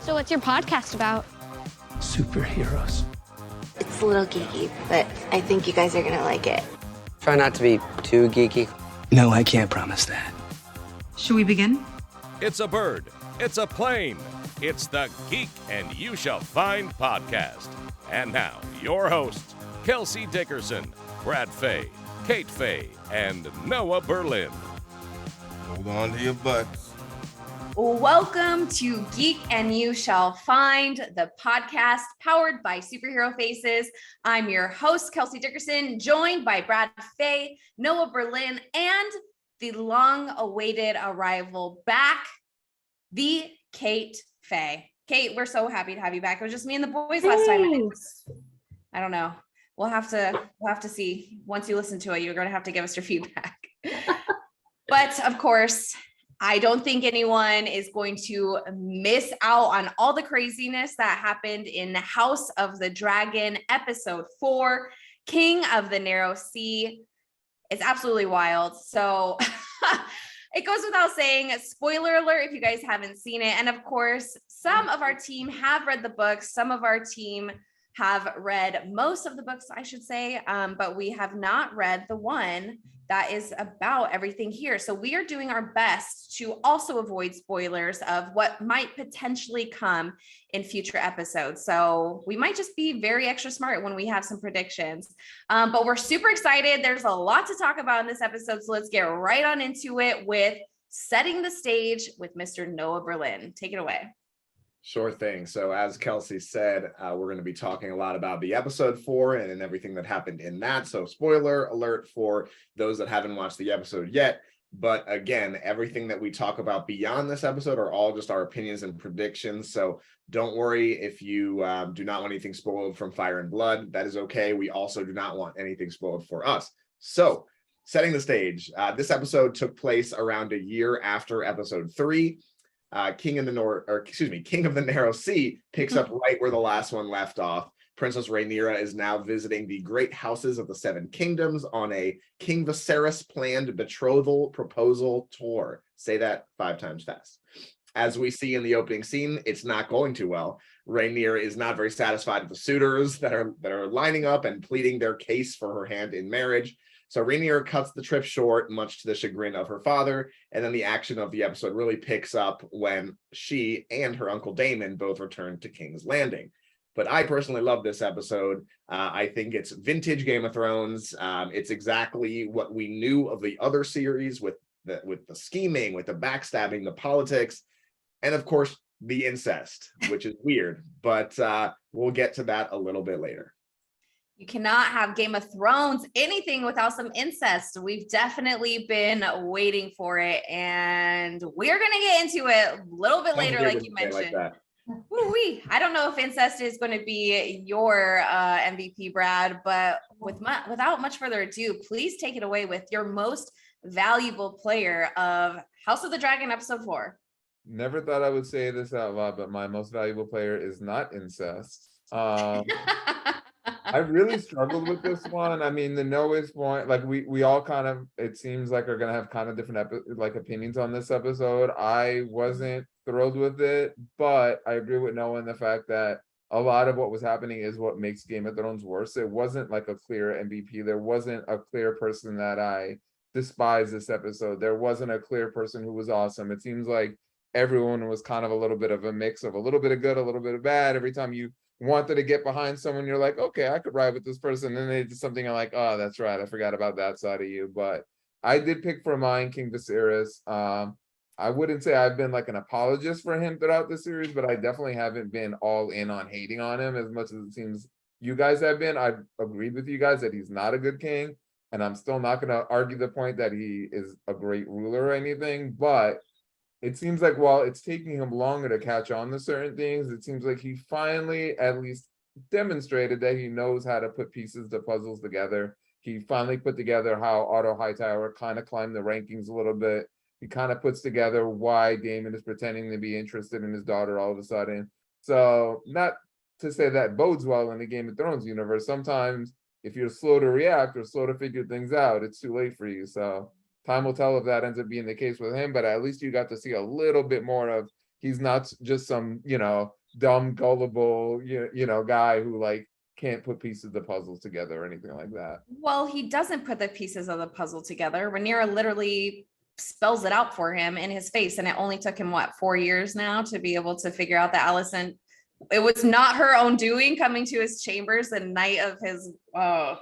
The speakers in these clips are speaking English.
So what's your podcast about? Superheroes. It's a little geeky, but I think you guys are gonna like it. Try not to be too geeky. No, I can't promise that. Should we begin? It's a bird. It's a plane. It's the Geek and You Shall Find podcast. And now, your hosts, Kelsey Dickerson, Brad Fay, Kate Fay, and Noah Berlin. Hold on to your butts. Welcome to Geek and You Shall Find, the podcast powered by Superhero Faces. I'm your host, Kelsey Dickerson, joined by Brad Fay, Noah Berlin, and the long-awaited arrival back, the Kate Fay. Kate, we're so happy to have you back. It was just me and the boys last time. I don't know. We'll have to see. Once you listen to it, you're going to have to give us your feedback. But of course, I don't think anyone is going to miss out on all the craziness that happened in House of the Dragon, episode 4, King of the Narrow Sea. It's absolutely wild. So it goes without saying, spoiler alert if you guys haven't seen it. And of course, some of our team have read the books. Some of our team have read most of the books, I should say, but we have not read the one that is about everything here. So we are doing our best to also avoid spoilers of what might potentially come in future episodes. So we might just be very extra smart when we have some predictions, but we're super excited. There's a lot to talk about in this episode. So let's get right on into it with setting the stage with Mr. Noah Berlin. Take it away. Sure thing. So as Kelsey said, we're going to be talking a lot about the episode 4 and everything that happened in that. So spoiler alert for those that haven't watched the episode yet. But again, everything that we talk about beyond this episode are all just our opinions and predictions. So don't worry if you do not want anything spoiled from Fire and Blood. That is okay. We also do not want anything spoiled for us. So setting the stage, this episode took place around a year after episode 3. King of the Narrow Sea picks up right where the last one left off. Princess Rhaenyra is now visiting the great houses of the 7 kingdoms on a King Viserys planned betrothal proposal tour. Say that 5 times fast. As we see in the opening scene, it's not going too well. Rhaenyra is not very satisfied with the suitors that are lining up and pleading their case for her hand in marriage. So Rhaenyra cuts the trip short, much to the chagrin of her father, and then the action of the episode really picks up when she and her uncle Daemon both return to King's Landing. But I personally love this episode. I think it's vintage Game of Thrones. It's exactly what we knew of the other series with the scheming, with the backstabbing, the politics, and of course the incest, which is weird. But we'll get to that a little bit later. You cannot have Game of Thrones, anything without some incest. We've definitely been waiting for it, and we're going to get into it a little bit later, like you mentioned. I don't know if incest is going to be your MVP, Brad, but without much further ado, please take it away with your most valuable player of House of the Dragon episode 4. Never thought I would say this out loud, but my most valuable player is not incest. I really struggled with this one. I mean, the Noah's point, like we all kind of, it seems like are going to have kind of different opinions on this episode. I wasn't thrilled with it, but I agree with Noah in the fact that a lot of what was happening is what makes Game of Thrones worse. It wasn't like a clear MVP. There wasn't a clear person that I despise this episode. There wasn't a clear person who was awesome. It seems like everyone was kind of a little bit of a mix of a little bit of good, a little bit of bad. Every time you wanted to get behind someone, you're like, okay, I could ride with this person, and then they did something, I'm like, oh, that's right, I forgot about that side of you. But I did pick for mine King Viserys. I wouldn't say I've been like an apologist for him throughout the series, but I definitely haven't been all in on hating on him as much as it seems you guys have been. I've agreed with you guys that he's not a good king, and I'm still not going to argue the point that he is a great ruler or anything, but it seems like while it's taking him longer to catch on to certain things, it seems like he finally at least demonstrated that he knows how to put pieces to puzzles together. He finally put together how Otto Hightower kind of climbed the rankings a little bit. He kind of puts together why Daemon is pretending to be interested in his daughter all of a sudden. So not to say that bodes well in the Game of Thrones universe. Sometimes if you're slow to react or slow to figure things out, it's too late for you. So time will tell if that ends up being the case with him, but at least you got to see a little bit more of he's not just some, dumb, gullible, guy who like can't put pieces of the puzzles together or anything like that. Well, he doesn't put the pieces of the puzzle together. Rhaenyra literally spells it out for him in his face, and it only took him 4 years now to be able to figure out that Alicent, it was not her own doing, coming to his chambers the night of his wife.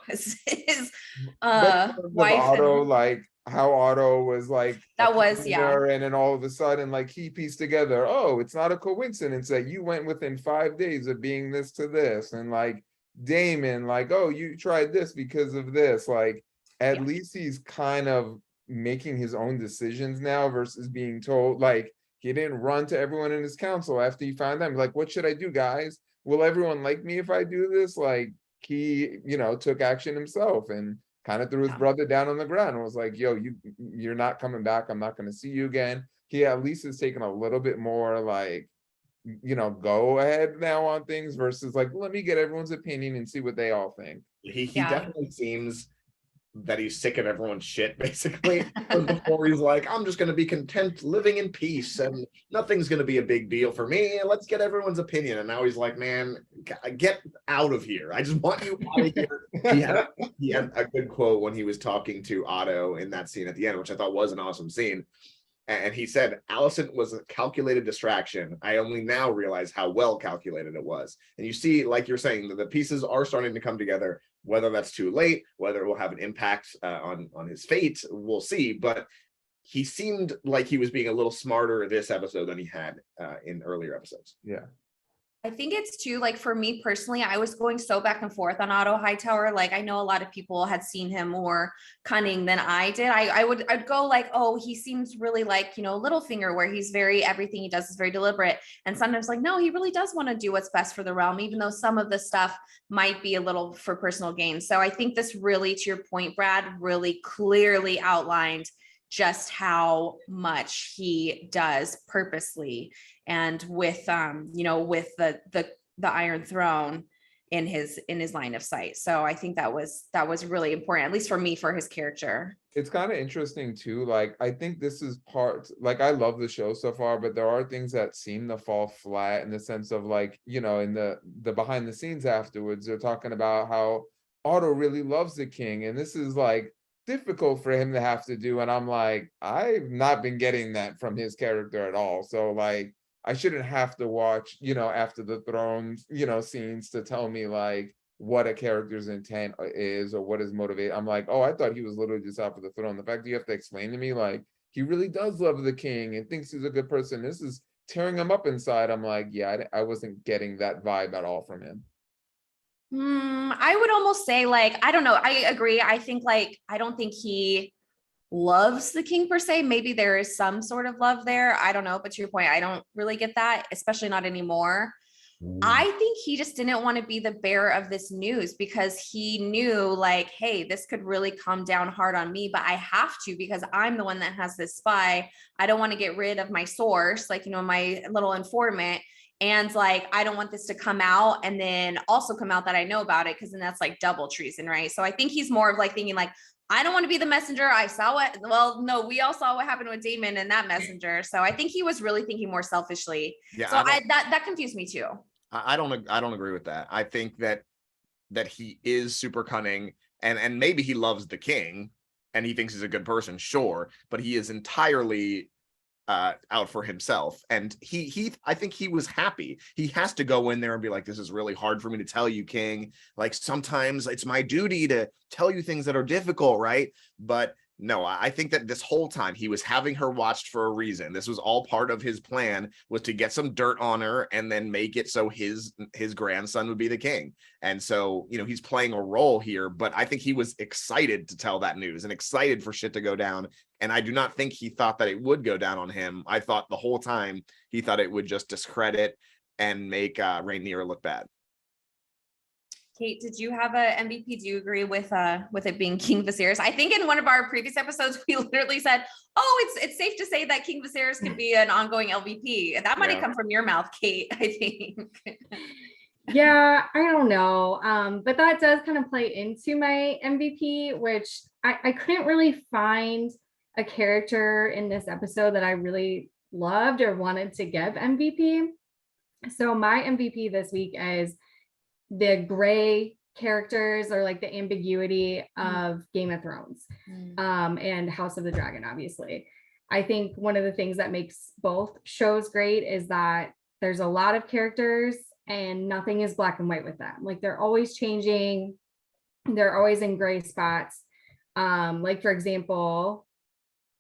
Otto, like how Otto was like that was and then all of a sudden like he pieced together, oh, it's not a coincidence that you went within 5 days of being this to this, and like Daemon, like, oh, you tried this because of this. Like at least he's kind of making his own decisions now versus being told. Like he didn't run to everyone in his council after he found them like, what should I do, guys? Will everyone like me if I do this? Like he, took action himself and kind of threw his brother down on the ground and was like, yo, you're not coming back. I'm not going to see you again. He at least is taking a little bit more like, go ahead now on things versus like, let me get everyone's opinion and see what they all think. He definitely seems that he's sick of everyone's shit, basically. Before he's like, I'm just going to be content living in peace and nothing's going to be a big deal for me. Let's get everyone's opinion. And now he's like, man, get out of here. I just want you out of here. He had a good quote when he was talking to Otto in that scene at the end, which I thought was an awesome scene. And he said, Alicent was a calculated distraction. I only now realize how well calculated it was. And you see, like you're saying, that the pieces are starting to come together, whether that's too late, whether it will have an impact on his fate, we'll see. But he seemed like he was being a little smarter this episode than he had in earlier episodes. Yeah. I think it's too, like for me personally, I was going so back and forth on Otto Hightower. Like I know a lot of people had seen him more cunning than I did. I'd go like, oh, he seems really like, Littlefinger, where he's everything he does is very deliberate. And sometimes like, no, he really does want to do what's best for the realm, even though some of the stuff might be a little for personal gain. So I think this really, to your point, Brad, really clearly outlined just how much he does purposely and with with the Iron Throne in his line of sight. So I think that was really important, at least for me, for his character. It's kind of interesting too. Like I think this is part, like I love the show so far, but there are things that seem to fall flat in the sense of like, in the behind the scenes afterwards, they're talking about how Otto really loves the king, and this is like difficult for him to have to do. And I'm like, I've not been getting that from his character at all. So like, I shouldn't have to watch, after the throne, scenes to tell me like what a character's intent is or what is motivated. I'm like, oh, I thought he was literally just out for the throne. The fact that you have to explain to me like he really does love the king and thinks he's a good person, this is tearing him up inside. I'm like, yeah, I wasn't getting that vibe at all from him. I would almost say like, I don't know. I agree. I think like, I don't think he loves the king per se. Maybe there is some sort of love there. I don't know. But to your point, I don't really get that, especially not anymore. I think he just didn't want to be the bearer of this news because he knew like, hey, this could really come down hard on me, but I have to because I'm the one that has this spy. I don't want to get rid of my source, like, my little informant. And like, I don't want this to come out and then also come out that I know about it, because then that's like double treason, right? So I think he's more of like thinking like, I don't want to be the messenger. I saw what, well, no, we all saw what happened with Daemon and that messenger. So I think he was really thinking more selfishly. Yeah, so that confused me too. I don't agree with that. I think that he is super cunning and maybe he loves the king and he thinks he's a good person, sure, but he is entirely out for himself. And I think he was happy. He has to go in there and be like, this is really hard for me to tell you, king. Like sometimes it's my duty to tell you things that are difficult, right? But no, I think that this whole time he was having her watched for a reason. This was all part of his plan, was to get some dirt on her and then make it so his grandson would be the king. And so, he's playing a role here, but I think he was excited to tell that news and excited for shit to go down. And I do not think he thought that it would go down on him. I thought the whole time he thought it would just discredit and make Rhaenyra look bad. Kate, did you have a MVP? Do you agree with it being King Viserys? I think in one of our previous episodes, we literally said, oh, it's safe to say that King Viserys could be an ongoing LVP. That might have come from your mouth, Kate, I think. Yeah, I don't know. But that does kind of play into my MVP, which I couldn't really find a character in this episode that I really loved or wanted to give MVP. So my MVP this week is the gray characters, or like the ambiguity of Game of Thrones and House of the Dragon, obviously. I think one of the things that makes both shows great is that there's a lot of characters and nothing is black and white with them. Like they're always changing. They're always in gray spots. Like for example,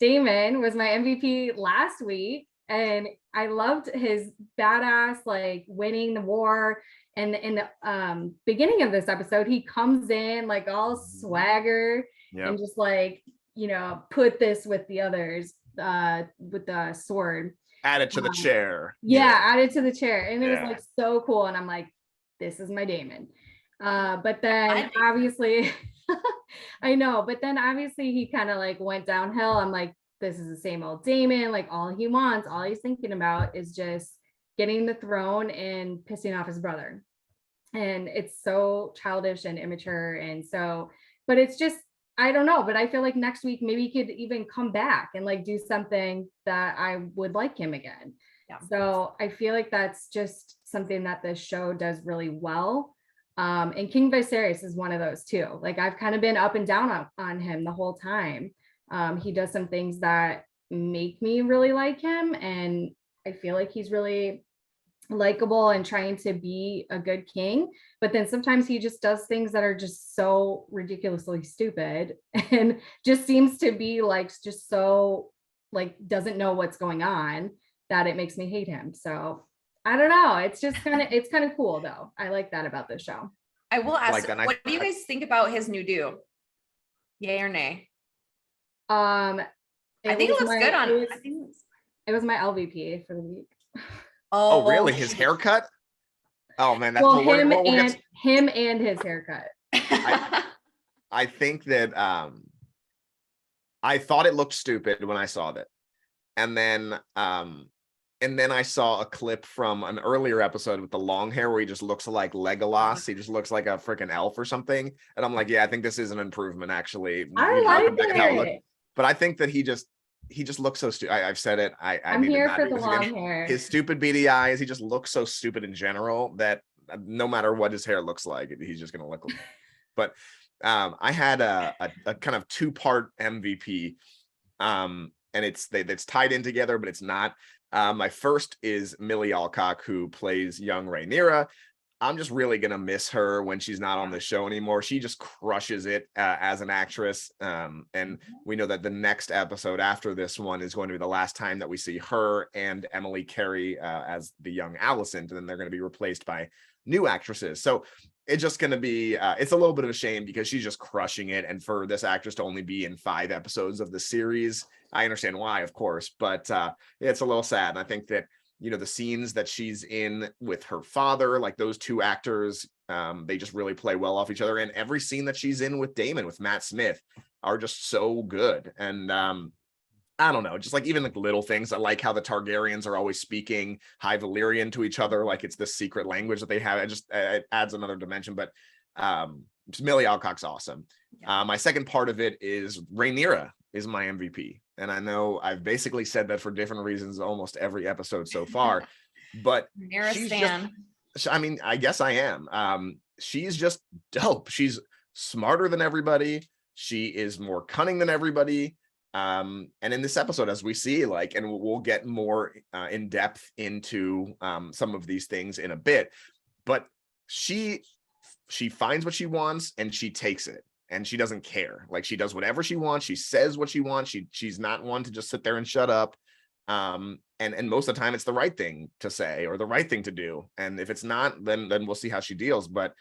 Daemon was my MVP last week, and I loved his badass, like winning the war. And in the beginning of this episode, he comes in like all swagger and just like, you know, put this with the others with the sword. Add it to the chair. Yeah, add it to the chair. And it was like so cool. And I'm like, this is my Daemon. But then obviously, I know, but then obviously he kind of like went downhill. I'm like, this is the same old Daemon. Like all he wants, all he's thinking about is just getting the throne and pissing off his brother. And it's so childish and immature. And so, but it's just, I don't know, but I feel like next week maybe he could even come back and like do something that I would like him again. Yeah. So I feel like that's just something that this show does really well. And King Viserys is one of those too. Like I've kind of been up and down on him the whole time. He does some things that make me really like him, and I feel like he's really likable and trying to be a good king, but then sometimes he just does things that are just so ridiculously stupid and just seems to be like just so like doesn't know what's going on, that it makes me hate him. So I don't know, it's just kind of cool though. I like that about this show. I will ask, what do you guys think about his new do? Yay or nay? I think it looks good on it. It was my LVP for the week. Oh, really? His haircut? Oh man, that's him and his haircut. I think that I thought it looked stupid when I saw that, and then I saw a clip from an earlier episode with the long hair where he just looks like Legolas. He just looks like a freaking elf or something, and I'm like, yeah, I think this is an improvement actually. I like it. But I think that he just looks so stupid. I've said it. I'm here for the long hair. His stupid beady eyes. He just looks so stupid in general that no matter what his hair looks like, he's just gonna look. But I had a kind of two-part MVP, and it's tied in together, but it's not. My first is Millie Alcock, who plays young Rhaenyra. I'm just really gonna miss her when she's not on the show anymore. She just crushes it as an actress, and we know that the next episode after this one is going to be the last time that we see her and Emily Carey as the young Alicent, and then they're going to be replaced by new actresses. So it's just going to be it's a little bit of a shame because she's just crushing it, and for this actress to only be in 5 episodes of the series, I understand why, of course, but it's a little sad. And I think that, you know, the scenes that she's in with her father, like those two actors, they just really play well off each other. And every scene that she's in with Daemon, with Matt Smith, are just so good. And I don't know, just like even like little things. I like how the Targaryens are always speaking High Valyrian to each other, like it's this secret language that they have. It adds another dimension. But Millie Alcock's awesome. Yeah. My second part of it is Rhaenyra is my MVP. And I know I've basically said that for different reasons almost every episode so far, but she's just, I mean, I guess I am. She's just dope. She's smarter than everybody. She is more cunning than everybody. And in this episode, as we see, like, and we'll get more in depth into some of these things in a bit, but she finds what she wants and she takes it. And she doesn't care. Like, she does whatever she wants. She says what she wants. She's not one to just sit there and shut up. And most of the time it's the right thing to say or the right thing to do. And if it's not, then we'll see how she deals. But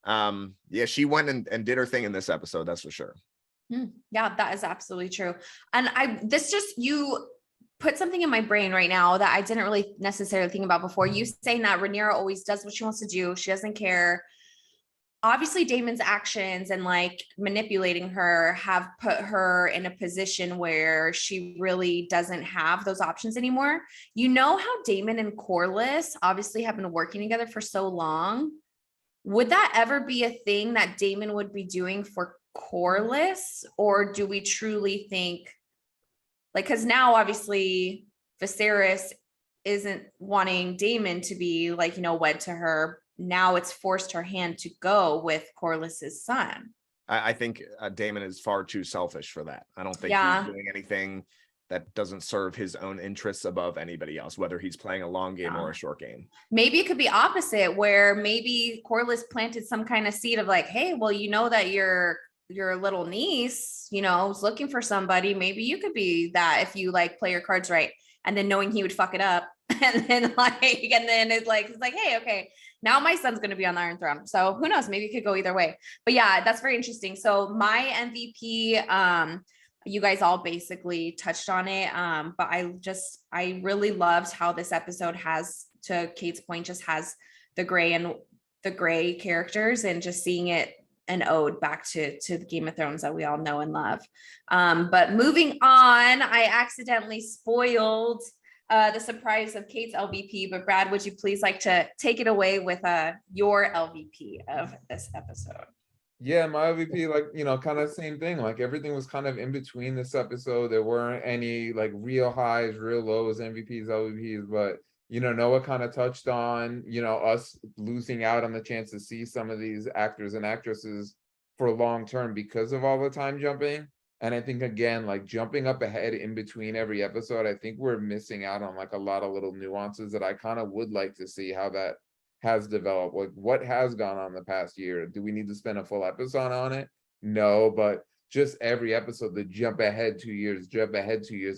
yeah, she went and did her thing in this episode. That's for sure. Yeah, that is absolutely true. And you put something in my brain right now that I didn't really necessarily think about before. You saying that Rhaenyra always does what she wants to do. She doesn't care. Obviously Daemon's actions and like manipulating her have put her in a position where she really doesn't have those options anymore. You know how Daemon and Corlys obviously have been working together for so long. Would that ever be a thing that Daemon would be doing for Corlys? Or do we truly think, like, because now obviously Viserys isn't wanting Daemon to be like, wed to her. Now it's forced her hand to go with Corlys's son. I think Daemon is far too selfish for that. I don't think he's doing anything that doesn't serve his own interests above anybody else, whether he's playing a long game or a short game. Maybe it could be opposite, where maybe Corlys planted some kind of seed of like, hey, well, that your little niece, is looking for somebody. Maybe you could be that if you like play your cards right. And then knowing he would fuck it up. And then it's like, hey, okay, now my son's going to be on the Iron Throne. So who knows? Maybe it could go either way. But yeah, that's very interesting. So my MVP, you guys all basically touched on it. But I really loved how this episode has, to Kate's point, just has the gray characters, and just seeing it an ode back to the Game of Thrones that we all know and love. But moving on, I accidentally spoiled the surprise of Kate's LVP, but Brad, would you please like to take it away with your LVP of this episode? Yeah, my LVP, like, kind of same thing. Like everything was kind of in between this episode. There weren't any like real highs, real lows, MVPs, LVPs, but Noah kind of touched on, us losing out on the chance to see some of these actors and actresses for long term because of all the time jumping. And I think, again, like jumping up ahead in between every episode, I think we're missing out on like a lot of little nuances that I kind of would like to see how that has developed. Like what has gone on the past year? Do we need to spend a full episode on it? No, but just every episode, the jump ahead 2 years,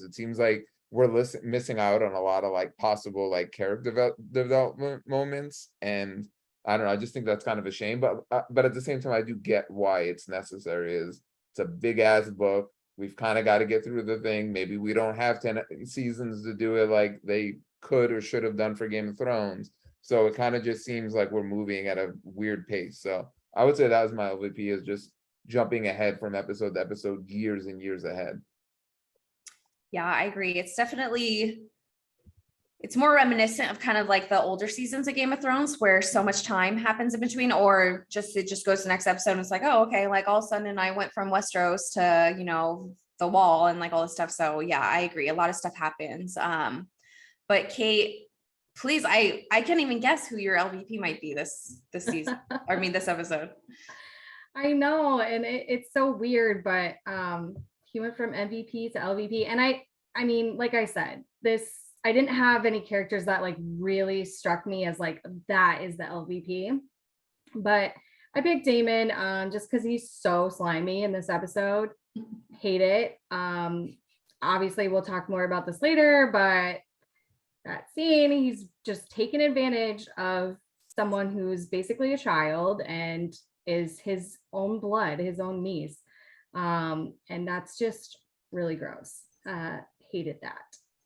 it seems like we're missing out on a lot of like possible like character development moments. And I don't know, I just think that's kind of a shame, but at the same time, I do get why it's necessary. It's a big ass book. We've kind of got to get through the thing. Maybe we don't have 10 seasons to do it like they could or should have done for Game of Thrones. So it kind of just seems like we're moving at a weird pace. So I would say that was my LVP, is just jumping ahead from episode to episode, years and years ahead. Yeah, I agree. It's more reminiscent of kind of like the older seasons of Game of Thrones, where so much time happens in between, or it just goes to the next episode and it's like, oh, okay, like all of a sudden I went from Westeros to, the Wall and like all this stuff. So yeah, I agree. A lot of stuff happens. But Kate, please, I can't even guess who your LVP might be this season. This episode. I know, and it's so weird, but he went from MVP to LVP. And I mean, like I said, I didn't have any characters that like really struck me as like, that is the LVP, but I picked Daemon just because he's so slimy in this episode. Hate it. Obviously we'll talk more about this later, but that scene, he's just taking advantage of someone who's basically a child and is his own blood, his own niece. And that's just really gross. Hated that.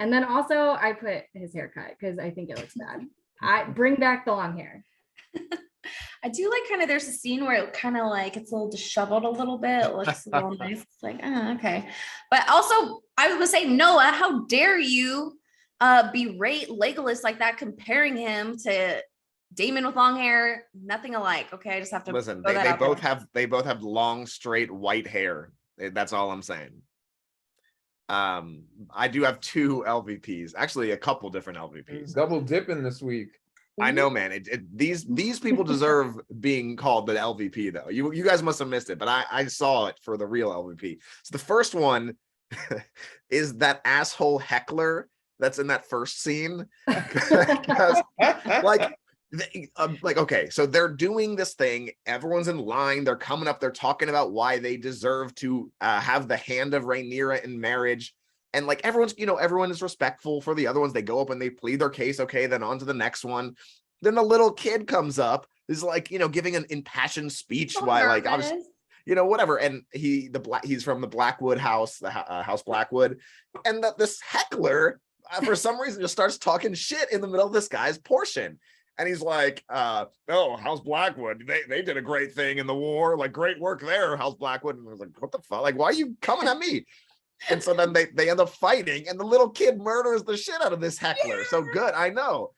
And then also I put his haircut because I think it looks bad. I bring back the long hair. I do like kind of, there's a scene where it kind of like it's a little disheveled a little bit. It looks a little nice. It's like, okay. But also I was gonna say, Noah, how dare you berate Legolas like that, comparing him to Daemon with long hair, nothing alike. Okay, I just have to listen. They both have long, straight white hair. That's all I'm saying. I do have 2 LVPs, actually a couple different LVPs. Double dipping this week. I know, man. These people deserve being called the LVP though. You guys must have missed it, but I saw it for the real LVP. So the first one is that asshole heckler that's in that first scene. Because okay, so they're doing this thing, everyone's in line, they're coming up, they're talking about why they deserve to have the hand of Rhaenyra in marriage, and like everyone is respectful for the other ones. They go up and they plead their case, okay, then on to the next one. Then the little kid comes up, is like, giving an impassioned speech while like I was, whatever, and he's from the Blackwood house, the house Blackwood, and this heckler for some reason just starts talking shit in the middle of this guy's portion. And he's like, oh, House Blackwood, they did a great thing in the war, like great work there, House Blackwood. And I was like, what the fuck? Like, why are you coming at me? And so then they end up fighting, and the little kid murders the shit out of this heckler. Yeah. So good, I know.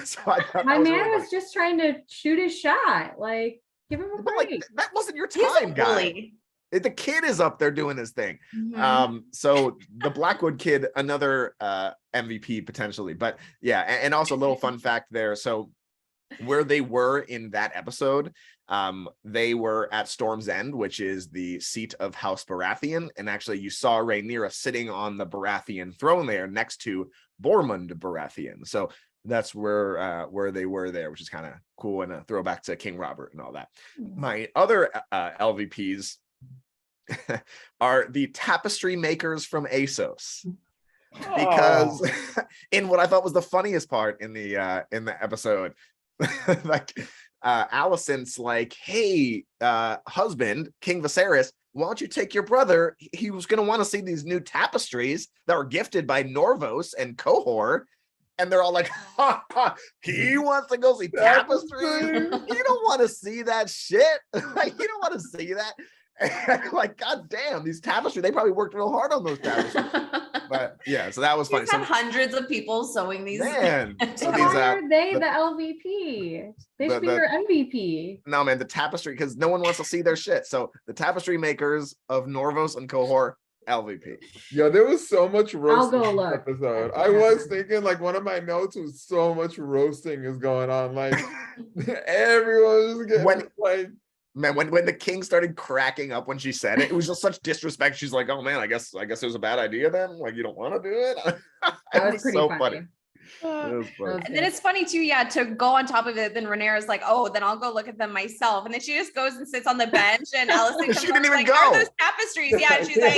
So my man was just trying to shoot his shot. Like, give him a break. Like, that wasn't your time, guy. The kid is up there doing his thing. Mhm. So the Blackwood kid, another MVP potentially. But yeah, and also a little fun fact there. So where they were in that episode, they were at Storm's End, which is the seat of House Baratheon, and actually you saw Rhaenyra sitting on the Baratheon throne there next to Bormund Baratheon. So that's where they were there, which is kind of cool, and a throwback to King Robert and all that. My other LVPs are the tapestry makers from ASOS, because in what I thought was the funniest part in the episode, like Alicent's like, hey, husband, King Viserys, why don't you take your brother? He was going to want to see these new tapestries that were gifted by Norvos and Cohor. And they're all like, ha, ha, he wants to go see tapestry. You don't want to see that shit. Like, you don't want to see that. And like, god damn, these tapestry, they probably worked real hard on those tapestries. But yeah, so that was funny. So hundreds of people sewing these. Man, so why are they the LVP? They should be your MVP. No, man, the tapestry, because no one wants to see their shit. So the tapestry makers of Norvos and Cohor, LVP. Yo, there was so much roasting go in this look. episode. I was thinking, like, one of my notes was so much roasting is going on. Like, everyone was getting like. Man, when the king started cracking up when she said it, it was just such disrespect. She's like, "Oh man, I guess it was a bad idea then. Like, you don't want to do it." That was pretty funny. It was funny. And then it's funny too, yeah, to go on top of it. Then Rhaenyra's like, "Oh, then I'll go look at them myself." And then she just goes and sits on the bench, and Alicent comes She didn't even like, go. "Are those tapestries?" Yeah, and she's like,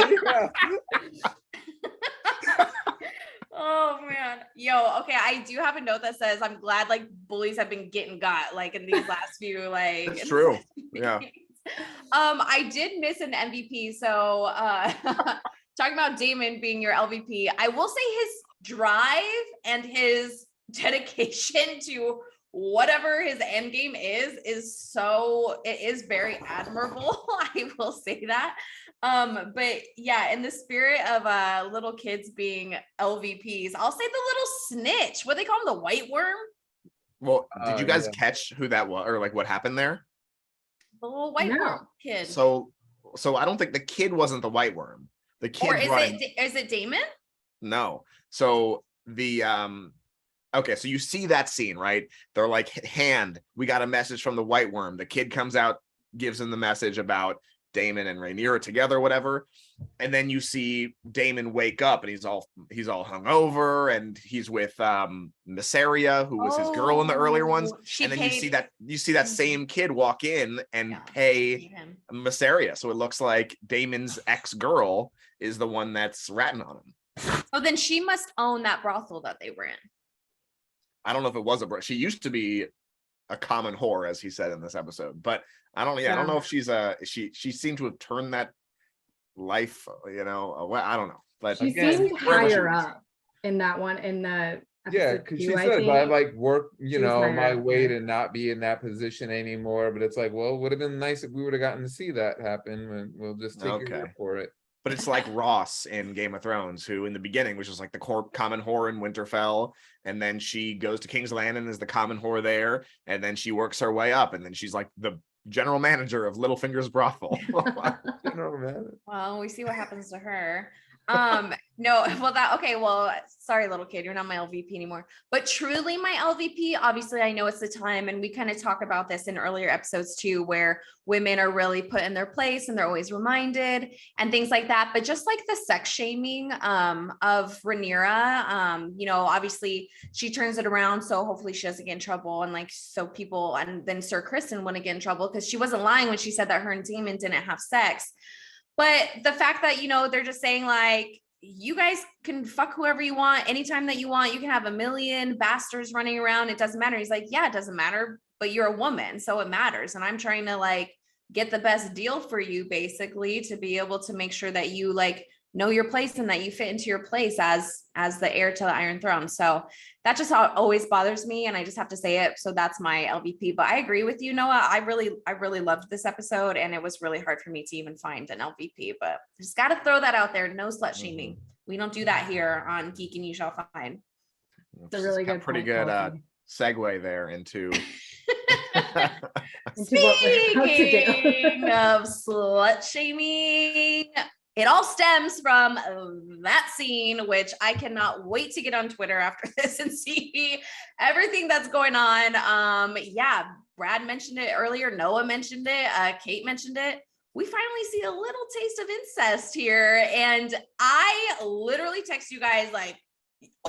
"Oh man, yo, okay." I do have a note that says, "I'm glad like bullies have been getting got like in these last few like." It's true. Yeah. I did miss an MVP. So talking about Daemon being your LVP, I will say his drive and his dedication to whatever his end game is very admirable. I will say that. But yeah, in the spirit of little kids being LVPs, I'll say the little snitch. What they call him, the white worm. Well, did you guys catch who that was, or like what happened there? The little white worm kid. So I don't think the kid wasn't the white worm. The kid, or is it Daemon? No. So the okay, so you see that scene, right? They're like, hand, we got a message from the white worm. The kid comes out, gives him the message about Daemon and Rhaenyra together, whatever. And then you see Daemon wake up and he's all hungover, and he's with Mysaria, who was his girl in the earlier ones. And then you see that same kid walk in and pay Mysaria. So it looks like Daemon's ex-girl is the one that's ratting on him. Oh, then she must own that brothel that they were in. I don't know if it was she used to be a common whore, as he said in this episode, but I don't know if she's she seemed to have turned that life, I don't know, but she seemed higher up in that one, in the because she said, I like work my way to not be in that position anymore. But it's like, well, it would have been nice if we would have gotten to see that happen, and we'll just take your word for it. But it's like Ross in Game of Thrones, who in the beginning was just like the common whore in Winterfell, and then she goes to King's Landing as the common whore there, and then she works her way up, and then she's like the general manager of Littlefinger's brothel. Well, we see what happens to her. Sorry, little kid, you're not my LVP anymore. But truly my LVP, obviously I know it's the time, and we kind of talk about this in earlier episodes too, where women are really put in their place and they're always reminded and things like that. But just like the sex shaming of Rhaenyra, obviously she turns it around, so hopefully she doesn't get in trouble, and then Sir Kristen wouldn't get in trouble, because she wasn't lying when she said that her and Daemon didn't have sex. But the fact that, they're just saying like, you guys can fuck whoever you want anytime that you want. You can have a million bastards running around. It doesn't matter. He's like, yeah, it doesn't matter, but you're a woman, so it matters. And I'm trying to like get the best deal for you, basically, to be able to make sure that you like know your place and that you fit into your place as the heir to the Iron Throne. So that just always bothers me, and I just have to say it. So that's my LVP. But I agree with you, Noah. I really loved this episode, and it was really hard for me to even find an LVP. But just got to throw that out there. No slut shaming. We don't do that here on Geek and You Shall Find. It's a really good, pretty good segue there into Speaking of slut shaming, it all stems from that scene, which I cannot wait to get on Twitter after this and see everything that's going on. Yeah, Brad mentioned it earlier. Noah mentioned it. Kate mentioned it. We finally see a little taste of incest here. And I literally text you guys like,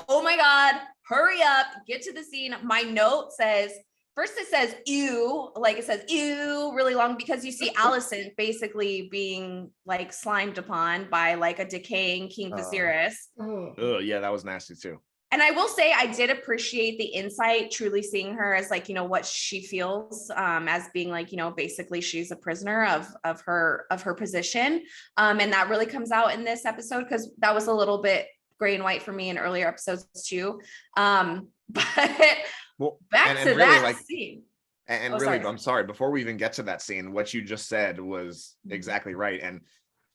oh my God, hurry up, get to the scene. My note says, first it says ew, like it says ew really long, because you see Alicent basically being like slimed upon by like a decaying King Viserys. Oh yeah, that was nasty too. And I will say I did appreciate the insight, truly seeing her as like, you know, what she feels as being like, you know, basically she's a prisoner of her position. And that really comes out in this episode, because that was a little bit gray and white for me in earlier episodes too. But back to that scene. And really, I'm sorry, before we even get to that scene, what you just said was exactly right. And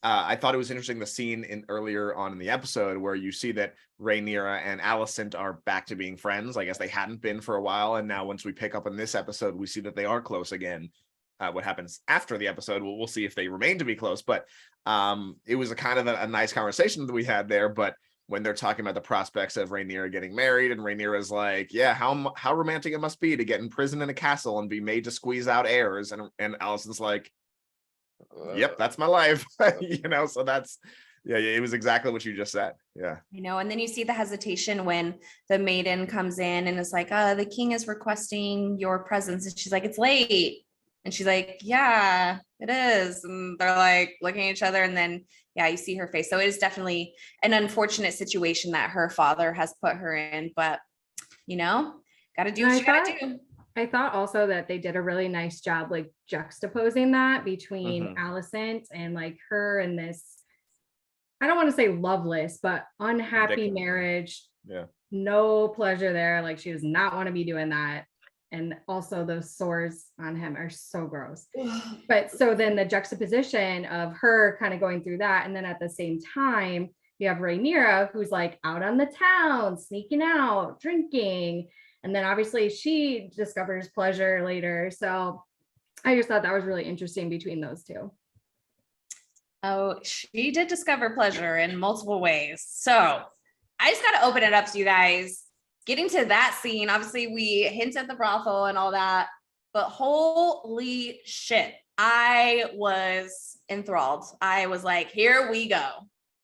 I thought it was interesting, the scene in earlier on in the episode where you see that Rhaenyra and Alicent are back to being friends. I guess they hadn't been for a while. And now once we pick up in this episode, we see that they are close again. What happens after the episode, we'll see if they remain to be close. But it was a kind of a nice conversation that we had there. But when they're talking about the prospects of Rhaenyra getting married, and Rhaenyra's like, yeah, how romantic it must be to get imprisoned in a castle and be made to squeeze out heirs. And Alicent's like, yep, that's my life. You know, so that's, yeah, it was exactly what you just said. Yeah. You know, and then you see the hesitation when the maiden comes in and is like, the king is requesting your presence. And she's like, it's late. And she's like, yeah, it is. And they're like looking at each other. And then, yeah, you see her face. So it is definitely an unfortunate situation that her father has put her in. But, you know, got to do what you got to do. I thought also that they did a really nice job, like juxtaposing that between Alicent and like her and this, I don't want to say loveless, but unhappy marriage. Yeah. No pleasure there. Like she does not want to be doing that. And also those sores on him are so gross. But so then the juxtaposition of her kind of going through that. And then at the same time, you have Rhaenyra, who's like out on the town, sneaking out, drinking. And then obviously she discovers pleasure later. So I just thought that was really interesting between those two. Oh, she did discover pleasure in multiple ways. So I just got to open it up to you guys. Getting to that scene, obviously we hint at the brothel and all that, but holy shit, I was enthralled. I was like, here we go.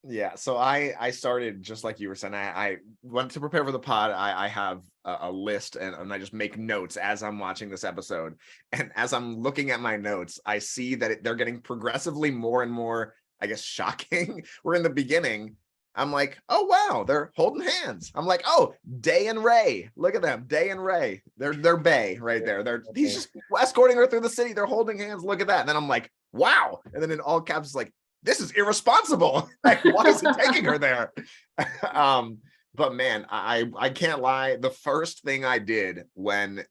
Yeah, so I started just like you were saying. I went to prepare for the pod. I have a list and I just make notes as I'm watching this episode. And as I'm looking at my notes, I see that they're getting progressively more and more, I guess, shocking. We're in the beginning. I'm like, oh wow, they're holding hands. I'm like, oh, Day and Ray, look at them, Day and Ray. They're Bay right there. He's just escorting her through the city. They're holding hands. Look at that. And then I'm like, wow. And then in all caps, it's like, this is irresponsible. Like, why is he taking her there? But man, I can't lie. The first thing I did when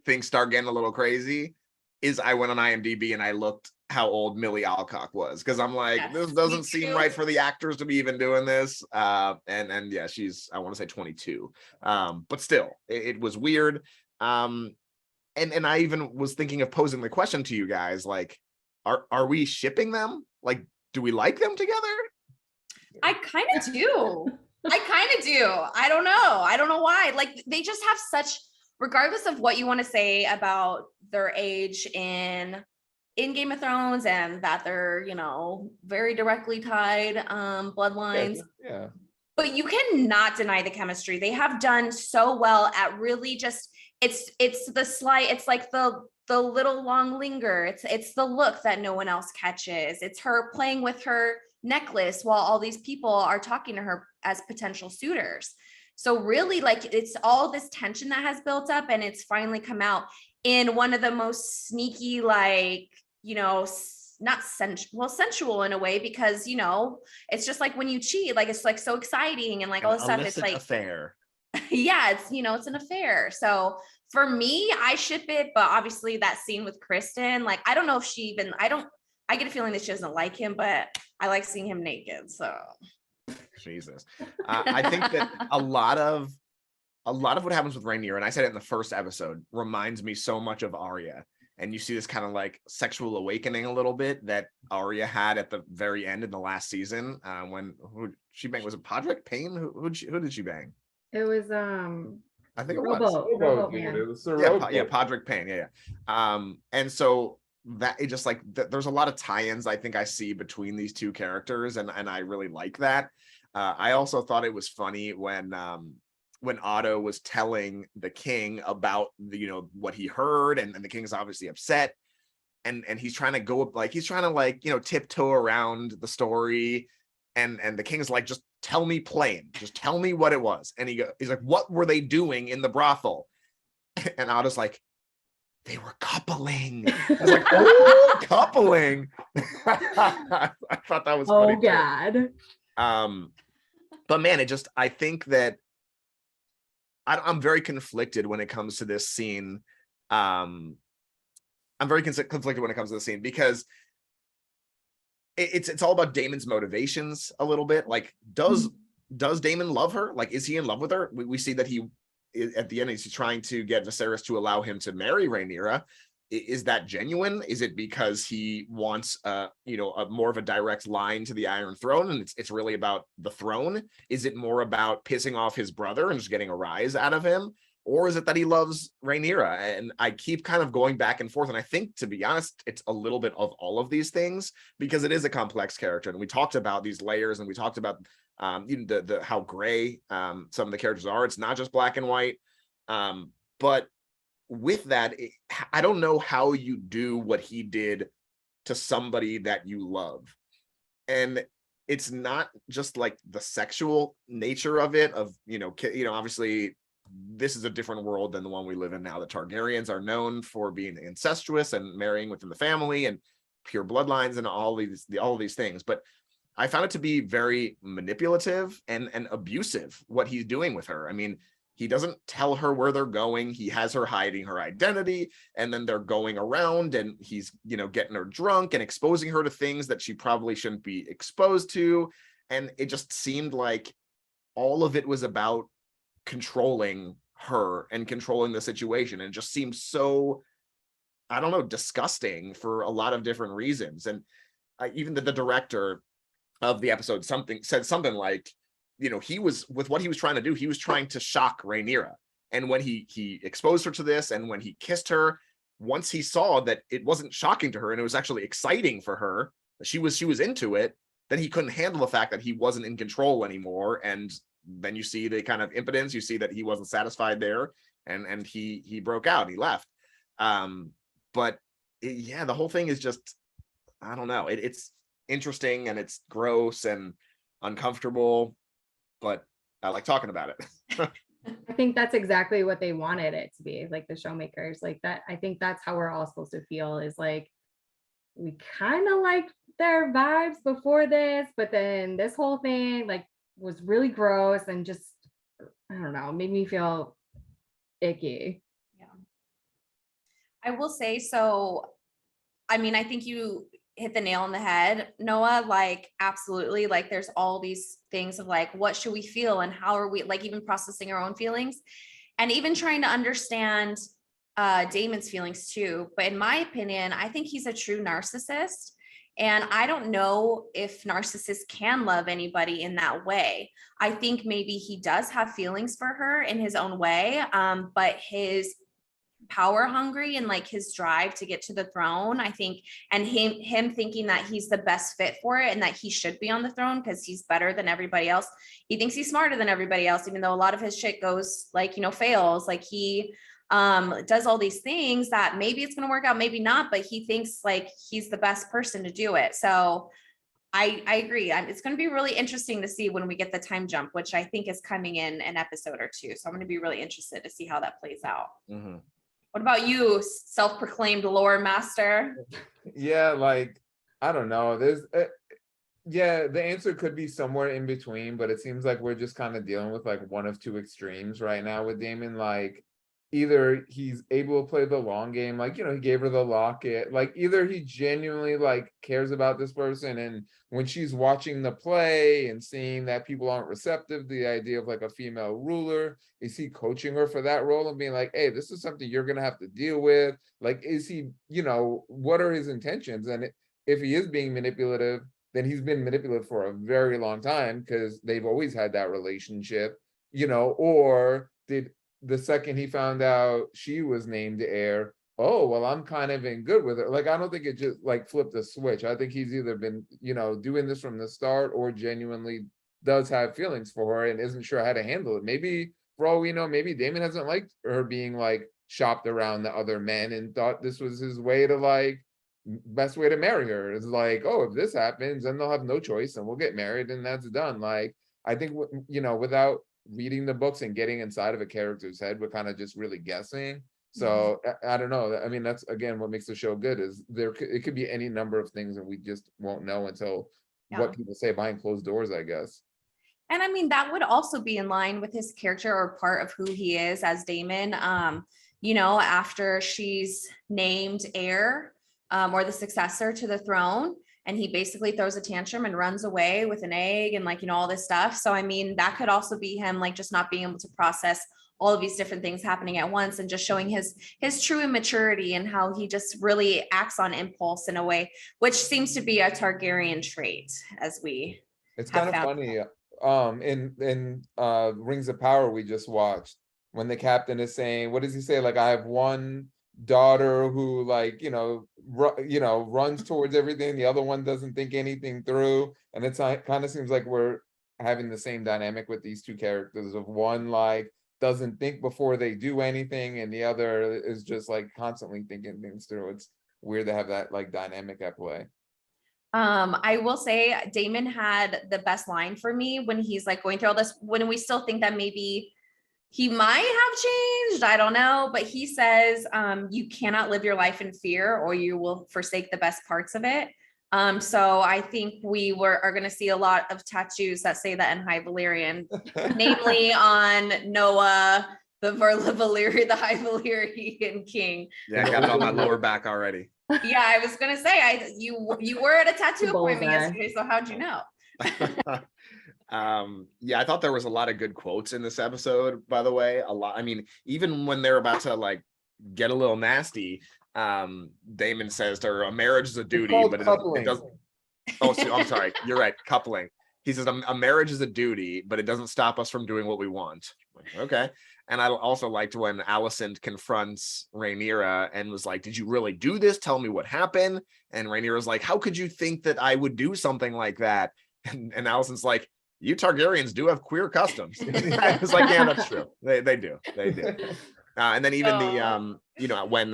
things start getting a little crazy is I went on IMDb and I looked how old Millie Alcock was, because I'm like, this doesn't seem right for the actors to be even doing this. And yeah, she's, I want to say 22. But still, it was weird. And I even was thinking of posing the question to you guys, like, are we shipping them? Like, do we like them together? I kind of do. I don't know why. Like, they just have such, regardless of what you want to say about their age in Game of Thrones and that they're, you know, very directly tied bloodlines. Yeah. But you cannot deny the chemistry. They have done so well at really just, it's the slight, it's like the little long linger. It's the look that no one else catches. It's her playing with her necklace while all these people are talking to her as potential suitors. So really, like, it's all this tension that has built up, and it's finally come out in one of the most sneaky, like, you know, not sensual in a way, because, you know, it's just like when you cheat, like, it's like so exciting and like all this stuff. It's like affair. Yeah, it's, you know, it's an affair. So for me, I ship it, but obviously that scene with Kristen, like, I don't know if she even, I get a feeling that she doesn't like him, but I like seeing him naked. So Jesus. I think that a lot of a lot of what happens with Rhaenyra, and I said it in the first episode, reminds me so much of Arya. And you see this kind of like sexual awakening a little bit that Arya had at the very end in the last season, when who she banged, was it Podrick Payne? Who did she bang? It was I think it Rowboat dude, Man. it was a yeah, rowboat. yeah, Podrick Payne, yeah. And so that it just like there's a lot of tie-ins I think I see between these two characters, and I really like that. I also thought it was funny when Otto was telling the king about what he heard, and the king's obviously upset, and he's trying to go like tiptoe around the story, and the king's like, just tell me plain, just tell me what it was. And he's like, what were they doing in the brothel? And Otto's like, they were coupling. I was like, oh, coupling. I thought that was funny. Oh God. But man, I think that I'm very conflicted when it comes to this scene. I'm very conflicted when it comes to the scene because it's all about Daemon's motivations a little bit. Like, does Daemon love her? Like, is he in love with her? We see that he, at the end, he's trying to get Viserys to allow him to marry Rhaenyra. Is that genuine? Is it because he wants a more of a direct line to the Iron Throne, and it's really about the throne? Is it more about pissing off his brother and just getting a rise out of him? Or is it that he loves Rhaenyra? And I keep kind of going back and forth. And I think, to be honest, it's a little bit of all of these things, because it is a complex character. And we talked about these layers, and we talked about the how gray some of the characters are. It's not just black and white. But with that, I don't know how you do what he did to somebody that you love. And it's not just like the sexual nature of it, obviously this is a different world than the one we live in now. The Targaryens are known for being incestuous and marrying within the family and pure bloodlines and all these things. But I found it to be very manipulative and abusive what he's doing with her. I mean, he doesn't tell her where they're going. He has her hiding her identity, and then they're going around, and he's, getting her drunk and exposing her to things that she probably shouldn't be exposed to. And it just seemed like all of it was about controlling her and controlling the situation. And it just seems so, I don't know, disgusting for a lot of different reasons. And even the director of the episode said something like, he was, with what he was trying to do, he was trying to shock Rhaenyra. And when he exposed her to this, and when he kissed her, once he saw that it wasn't shocking to her and it was actually exciting for her, she was into it, then he couldn't handle the fact that he wasn't in control anymore. And then you see the kind of impotence, you see that he wasn't satisfied there, and he broke out, he left. But the whole thing is just, I don't know, it's interesting, and it's gross and uncomfortable, but I like talking about it. I think that's exactly what they wanted it to be, like the showmakers, like that. I think that's how we're all supposed to feel, is like, we kind of liked their vibes before this, but then this whole thing like was really gross and just, I don't know, made me feel icky. Yeah. I will say, so, I mean, I think you hit the nail on the head, Noah. Like, absolutely. Like, there's all these things of like, what should we feel, and how are we, like, even processing our own feelings, and even trying to understand Daemon's feelings too. But in my opinion, I think he's a true narcissist. And I don't know if narcissists can love anybody in that way. I think maybe he does have feelings for her in his own way, but his power hungry and like his drive to get to the throne, I think, and him thinking that he's the best fit for it and that he should be on the throne because he's better than everybody else. He thinks he's smarter than everybody else, even though a lot of his shit goes like, fails. Like, he does all these things that maybe it's going to work out, maybe not, but he thinks like he's the best person to do it. So I agree. It's going to be really interesting to see when we get the time jump, which I think is coming in an episode or two. So I'm going to be really interested to see how that plays out. Mm-hmm. What about you, self-proclaimed lore master? Yeah, like, I don't know. The answer could be somewhere in between, but it seems like we're just kind of dealing with like one of two extremes right now with Daemon. Like, either he's able to play the long game, like, he gave her the locket, like either he genuinely like cares about this person, and when she's watching the play and seeing that people aren't receptive to the idea of like a female ruler, is he coaching her for that role and being like, hey, this is something you're gonna have to deal with? Like, is he, what are his intentions? And if he is being manipulative, then he's been manipulative for a very long time, because they've always had that relationship, or did the second he found out she was named heir, oh, well, I'm kind of in good with it. Like, I don't think it just like flipped a switch. I think he's either been, doing this from the start, or genuinely does have feelings for her and isn't sure how to handle it. Maybe, for all we know, maybe Daemon hasn't liked her being like shopped around the other men and thought this was his way to like, best way to marry her is like, oh, if this happens, then they'll have no choice and we'll get married and that's done. Like, I think, without reading the books and getting inside of a character's head, we're kind of just really guessing. So I don't know. I mean, that's again what makes the show good, is it could be any number of things and we just won't know until what people say behind closed doors, I guess. And I mean, that would also be in line with his character, or part of who he is as Daemon. After she's named heir, or the successor to the throne, and he basically throws a tantrum and runs away with an egg and like, all this stuff. So, I mean, that could also be him, like just not being able to process all of these different things happening at once, and just showing his true immaturity and how he just really acts on impulse in a way, which seems to be a Targaryen trait, as we it's kind of funny. In Rings of Power we just watched, when the captain is saying, what does he say? Like, I have one daughter who like runs towards everything, the other one doesn't think anything through, and it's kind of seems like we're having the same dynamic with these two characters, of one like doesn't think before they do anything, and the other is just like constantly thinking things through. It's weird to have that like dynamic at play. I will say Daemon had the best line for me when he's like going through all this, when we still think that maybe he might have changed, I don't know, but he says, you cannot live your life in fear or you will forsake the best parts of it. So I think we are going to see a lot of tattoos that say that in High Valyrian, namely on Noah, the High Valyrian king. Yeah, I got it on my lower back already. Yeah, I was going to say, you were at a tattoo appointment yesterday, so how'd you know? Yeah, I thought there was a lot of good quotes in this episode, by the way. A lot. I mean, even when they're about to like get a little nasty, Daemon says to her, a marriage is a duty, but it doesn't. Oh, so, I'm sorry, you're right, coupling. He says a marriage is a duty, but it doesn't stop us from doing what we want. Like, okay. And I also liked when Alicent confronts Rhaenyra and was like, did you really do this? Tell me what happened. And Rhaenyra's like, how could you think that I would do something like that? And Alicent's like, you Targaryens do have queer customs. I was like, yeah, that's true. They do. And then even when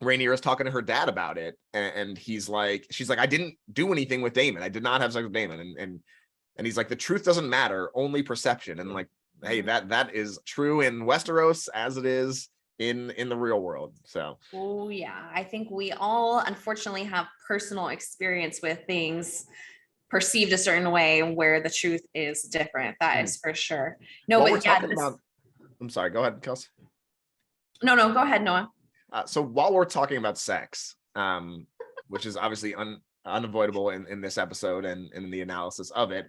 Rhaenyra's talking to her dad about it, and she's like, I didn't do anything with Daemon. I did not have sex with Daemon. And he's like, the truth doesn't matter, only perception. And like, hey, that is true in Westeros as it is in the real world. So, oh yeah, I think we all unfortunately have personal experience with things perceived a certain way where the truth is different. That is for sure. No, but yeah, I'm sorry, go ahead, Kelsey. No, go ahead, Noah. So while we're talking about sex, which is obviously unavoidable in this episode and in the analysis of it,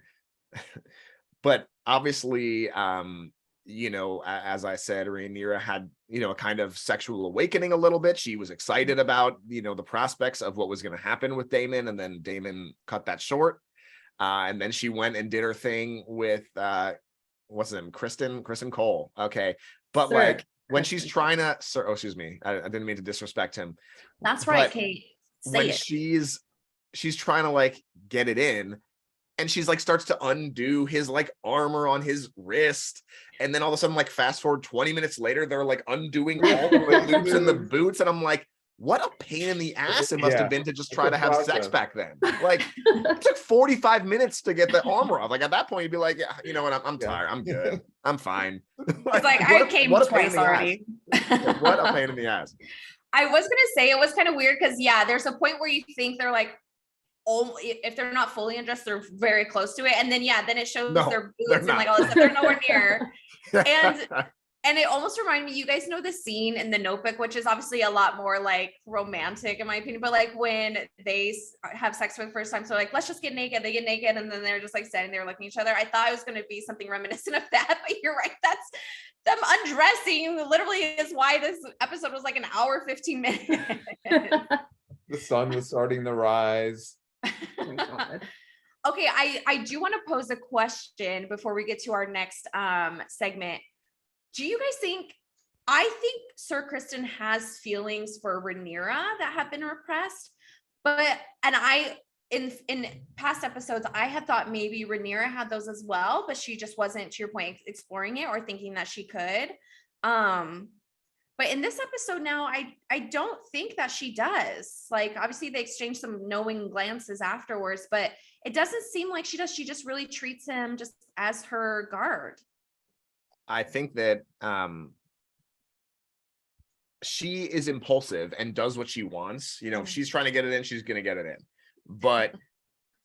but obviously, as I said, Rhaenyra had, a kind of sexual awakening a little bit. She was excited about, the prospects of what was going to happen with Daemon, and then Daemon cut that short. And then she went and did her thing with, what's his name? Kristen Cole. Okay. But like when she's trying to, excuse me. I didn't mean to disrespect him. That's right, Kate. When she's trying to like get it in, and she's like starts to undo his like armor on his wrist, and then all of a sudden, like fast forward 20 minutes later, they're like undoing all the loops in the boots, and I'm like, what a pain in the ass it must have been to just try to have sex back then. Like, it took 45 minutes to get the armor off. Like at that point, you'd be like, yeah, you know what? I'm tired. I'm good. I'm fine. It's like I came twice already. What a pain in the ass. I was gonna say it was kind of weird because there's a point where you think they're like, if they're not fully undressed, they're very close to it, and then then it shows their boots and like all this stuff. They're nowhere near. And And it almost reminded me, you guys know the scene in The Notebook, which is obviously a lot more like romantic in my opinion, but like when they have sex for the first time, so like, let's just get naked. They get naked and then they're just like standing there looking at each other. I thought it was going to be something reminiscent of that, but you're right. That's them undressing literally is why this episode was like an hour, 15 minutes. The sun was starting to rise. Oh my God. Okay, I do want to pose a question before we get to our next segment. Do you guys think, I think Sir Kristen has feelings for Rhaenyra that have been repressed, and I, in past episodes, I had thought maybe Rhaenyra had those as well, but she just wasn't, to your point, exploring it or thinking that she could. But in this episode now, I don't think that she does. Like, obviously they exchange some knowing glances afterwards, but it doesn't seem like she does. She just really treats him just as her guard. I think that she is impulsive and does what she wants. You know, if she's trying to get it in, she's going to get it in. But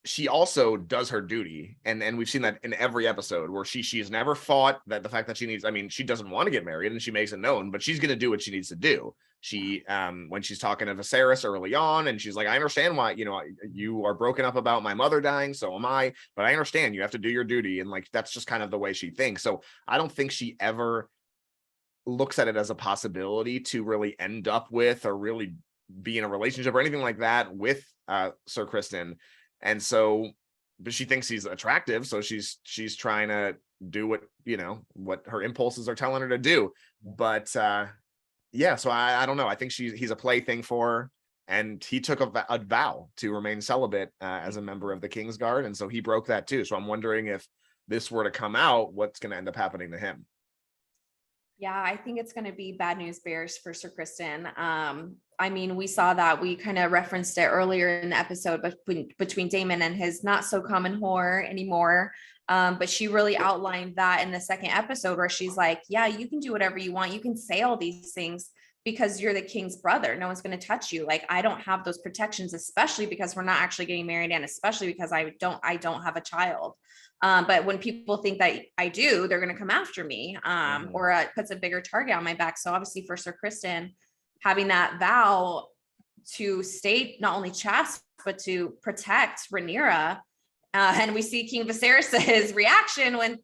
she also does her duty. And we've seen that in every episode where she's never fought that the fact that she needs, I mean, she doesn't want to get married and she makes it known, but she's going to do what she needs to do. She, when she's talking to Viserys early on, and she's like, I understand why, you know, you are broken up about my mother dying, so am I, but I understand you have to do your duty. And like, that's just kind of the way she thinks. So I don't think she ever looks at it as a possibility to really end up with or really be in a relationship or anything like that with Sir Kristen. And so, but she thinks he's attractive, so she's trying to do what, you know, what her impulses are telling her to do. But yeah, so I don't know. I think he's a plaything for her, and he took a vow to remain celibate as a member of the Kingsguard, and so he broke that too. So I'm wondering if this were to come out, what's going to end up happening to him. Yeah, I think it's going to be bad news bears for Sir Kristen. I mean, we saw that, we kind of referenced it earlier in the episode, but between Daemon and his not so common whore anymore. But she really outlined that in the second episode where she's like, yeah, you can do whatever you want. You can say all these things because you're the king's brother. No one's going to touch you. Like, I don't have those protections, especially because we're not actually getting married, and especially because I don't have a child. But when people think that I do, they're going to come after me, or it puts a bigger target on my back. So obviously for Sir Kristen, having that vow to stay not only chaste, but to protect Rhaenyra. And we see King Viserys' reaction when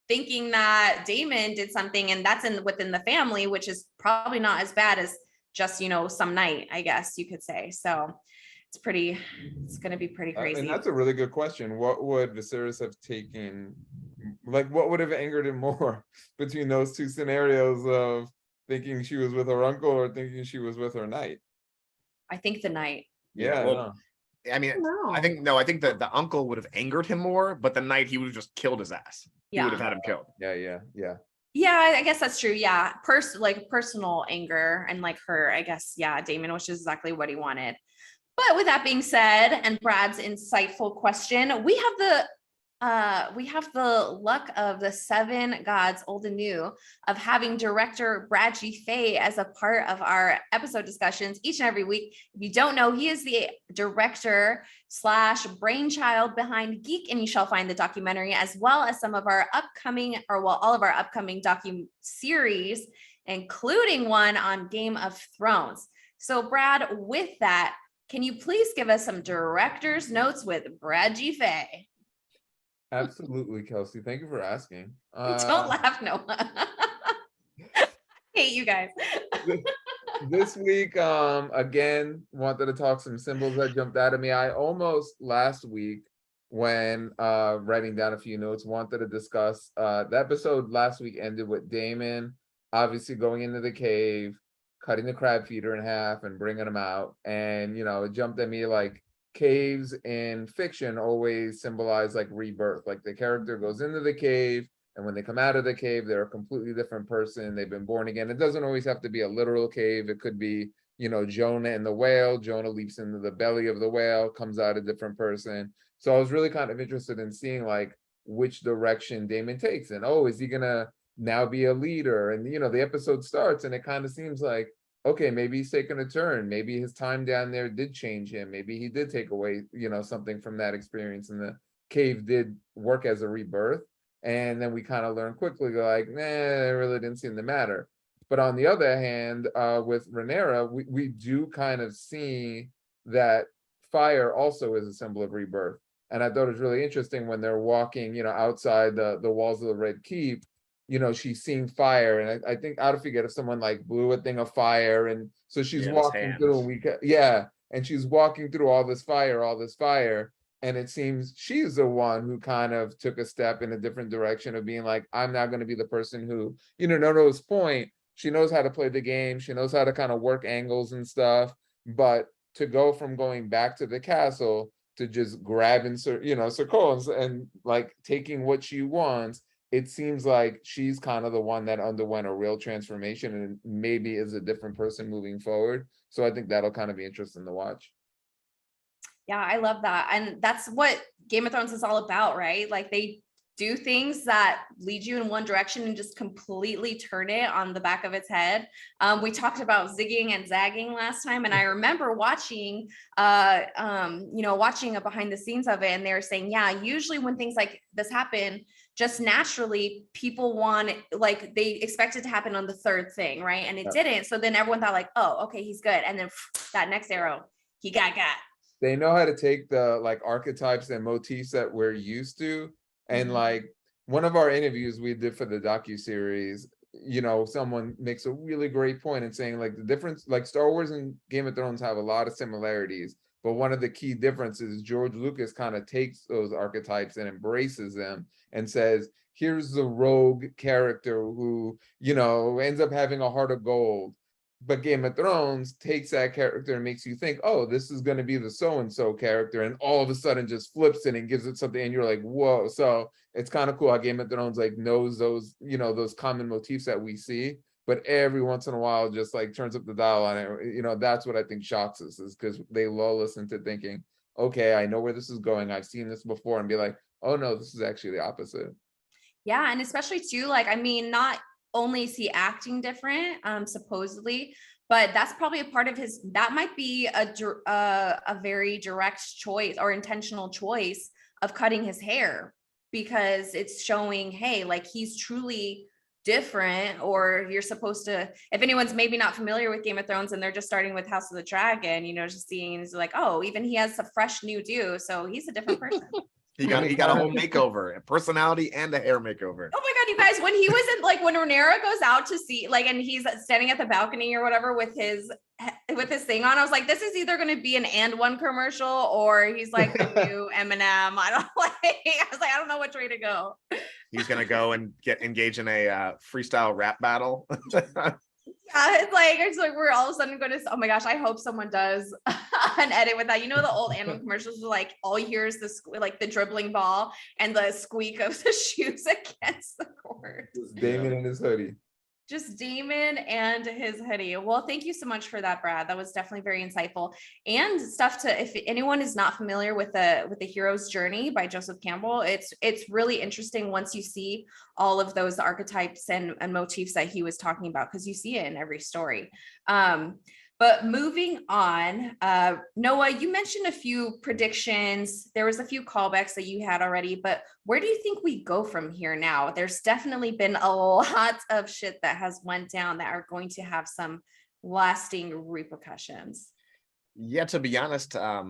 thinking that Daemon did something, and that's within the family, which is probably not as bad as just, you know, some night, I guess you could say. So it's going to be pretty crazy. And that's a really good question. What would Viserys have taken? Like, what would have angered him more between those two scenarios of thinking she was with her uncle or thinking she was with her knight? I think the night. Yeah. Well, I mean, I think that the uncle would have angered him more, but the night he would have just killed his ass. He would have had him killed. Yeah. Yeah, I guess that's true. Yeah. Personal anger and like her, I guess, yeah, Daemon, which is exactly what he wanted. But with that being said, and Brad's insightful question, we have the luck of the 7 gods, old and new, of having director Brad G. Fay as a part of our episode discussions each and every week. If you don't know, he is the director / brainchild behind Geek and You Shall Find, the documentary, as well as some of our all of our upcoming docu-series, including one on Game of Thrones. So Brad, with that, can you please give us some director's notes with Brad G. Fay? Absolutely, Kelsey. Thank you for asking. Don't laugh, Noah. I hate you guys. This week, again, wanted to talk some symbols that jumped out at me. I almost last week, when writing down a few notes, wanted to discuss the episode last week ended with Daemon obviously going into the cave, cutting the crab feeder in half and bringing them out. And, you know, it jumped at me like caves in fiction always symbolize like rebirth. Like the character goes into the cave, and when they come out of the cave, they're a completely different person. They've been born again. It doesn't always have to be a literal cave. It could be, you know, Jonah and the whale. Jonah leaps into the belly of the whale, comes out a different person. So I was really kind of interested in seeing like which direction Daemon takes. And, is he gonna now be a leader? And, you know, the episode starts and it kind of seems like, okay, maybe he's taking a turn. Maybe his time down there did change him. Maybe he did take away, you know, something from that experience, and the cave did work as a rebirth. And then we kind of learn quickly, like, nah, it really didn't seem to matter. But on the other hand, with Rhaenyra, we do kind of see that fire also is a symbol of rebirth. And I thought it was really interesting when they're walking, outside the walls of the Red Keep, she's seeing fire. And I think, I don't forget if someone like blew a thing of fire. And so she's walking through, and she's walking through all this fire. And it seems she's the one who kind of took a step in a different direction of being like, I'm not going to be the person who, Nono's point, she knows how to play the game. She knows how to kind of work angles and stuff. But to go from going back to the castle to just grabbing, Sir Cole's and like taking what she wants, it seems like she's kind of the one that underwent a real transformation and maybe is a different person moving forward. So I think that'll kind of be interesting to watch. Yeah, I love that. And that's what Game of Thrones is all about, right? Like they do things that lead you in one direction and just completely turn it on the back of its head. We talked about zigging and zagging last time, and I remember watching watching a behind the scenes of it, and they were saying, yeah, usually when things like this happen, just naturally people like they expect it to happen on the third thing, right? And it didn't. So then everyone thought like, oh, okay, he's good. And then that next arrow, he got. They know how to take the like archetypes and motifs that we're used to. And like one of our interviews we did for the docuseries, someone makes a really great point in saying like the difference, like Star Wars and Game of Thrones have a lot of similarities, but one of the key differences is George Lucas kind of takes those archetypes and embraces them and says, here's the rogue character who, ends up having a heart of gold. But Game of Thrones takes that character and makes you think, oh, this is going to be the so-and-so character, and all of a sudden just flips it and gives it something, and you're like, whoa. So it's kind of cool how Game of Thrones like knows those, those common motifs that we see, but every once in a while just like turns up the dial on it. That's what I think shocks us, is because they lull us into thinking, okay, I know where this is going. I've seen this before, and be like, oh no, this is actually the opposite. Yeah, and especially too, like, I mean, not only is he acting different, supposedly, but that's probably a part of that might be a very direct choice or intentional choice of cutting his hair, because it's showing, hey, like he's truly different. Or you're supposed to, if anyone's maybe not familiar with Game of Thrones and they're just starting with House of the Dragon, just seeing is like, oh, even he has a fresh new do, so he's a different person. He got a whole makeover, a personality and a hair makeover. Oh my God, you guys, when he was in, like, when Rhaenyra goes out to see, like, and he's standing at the balcony or whatever with his thing on, I was like, this is either going to be an And One commercial or he's like the new Eminem. I was like, I don't know which way to go. He's going to go and engage in a freestyle rap battle. Yeah, it's like we're all of a sudden going to, oh my gosh, I hope someone does an edit with that. The old animal commercials were like, all you hear is the dribbling ball and the squeak of the shoes against the court. Daemon and his hoodie. Just Daemon and his hoodie. Well, thank you so much for that, Brad. That was definitely very insightful, and stuff if anyone is not familiar with the hero's journey by Joseph Campbell, it's really interesting once you see all of those archetypes and motifs that he was talking about, because you see it in every story. But moving on, Noah, you mentioned a few predictions. There was a few callbacks that you had already, but where do you think we go from here now? There's definitely been a lot of shit that has went down that are going to have some lasting repercussions. Yeah, to be honest, I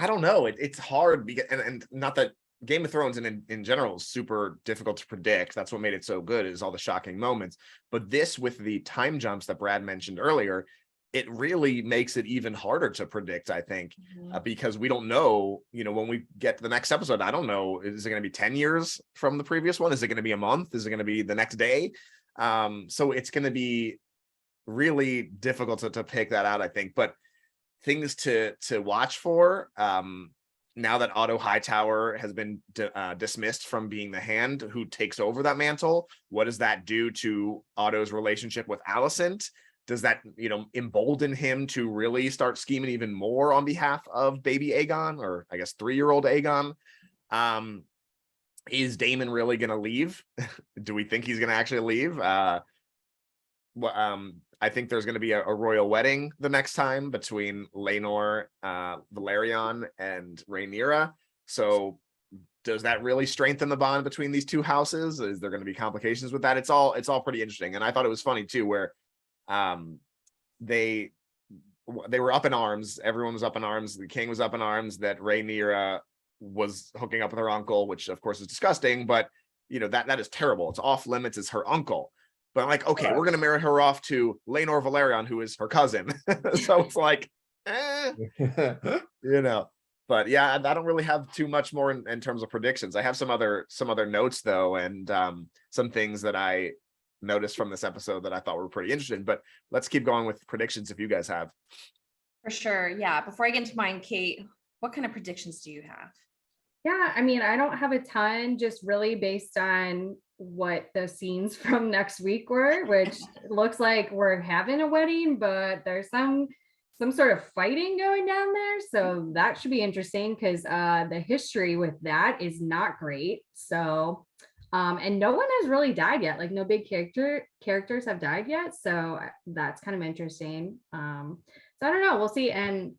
don't know. It's hard because, and not that Game of Thrones in general is super difficult to predict. That's what made it so good, is all the shocking moments. But this, with the time jumps that Brad mentioned earlier, it really makes it even harder to predict, I think, because we don't know, when we get to the next episode, I don't know, is it going to be 10 years from the previous one? Is it going to be a month? Is it going to be the next day? So it's going to be really difficult to pick that out, I think. But things to watch for, now that Otto Hightower has been dismissed from being the Hand who takes over that mantle, what does that do to Otto's relationship with Alicent? Does that, embolden him to really start scheming even more on behalf of baby Aegon, or I guess 3-year-old Aegon? Is Daemon really going to leave? Do we think he's going to actually leave? I think there's going to be a royal wedding the next time between Laenor, Valerion, and Rhaenyra. So does that really strengthen the bond between these two houses? Is there going to be complications with that? It's all pretty interesting. And I thought it was funny too, where they were up in arms. Everyone was up in arms. The king was up in arms that Rhaenyra was hooking up with her uncle, which of course is disgusting, but that is terrible. It's off limits. It's her uncle. But I'm like, okay, we're gonna marry her off to Laenor Velaryon, who is her cousin. So it's like, But yeah, I don't really have too much more in terms of predictions. I have some other notes though, and some things that I noticed from this episode that I thought were pretty interesting. But let's keep going with predictions if you guys have. For sure. Yeah. Before I get into mine, Kate, what kind of predictions do you have? Yeah, I mean, I don't have a ton, just really based on what the scenes from next week were, which looks like we're having a wedding, but there's some sort of fighting going down there. So that should be interesting because the history with that is not great. So, and no one has really died yet. Like no big characters have died yet. So that's kind of interesting. So I don't know. We'll see. And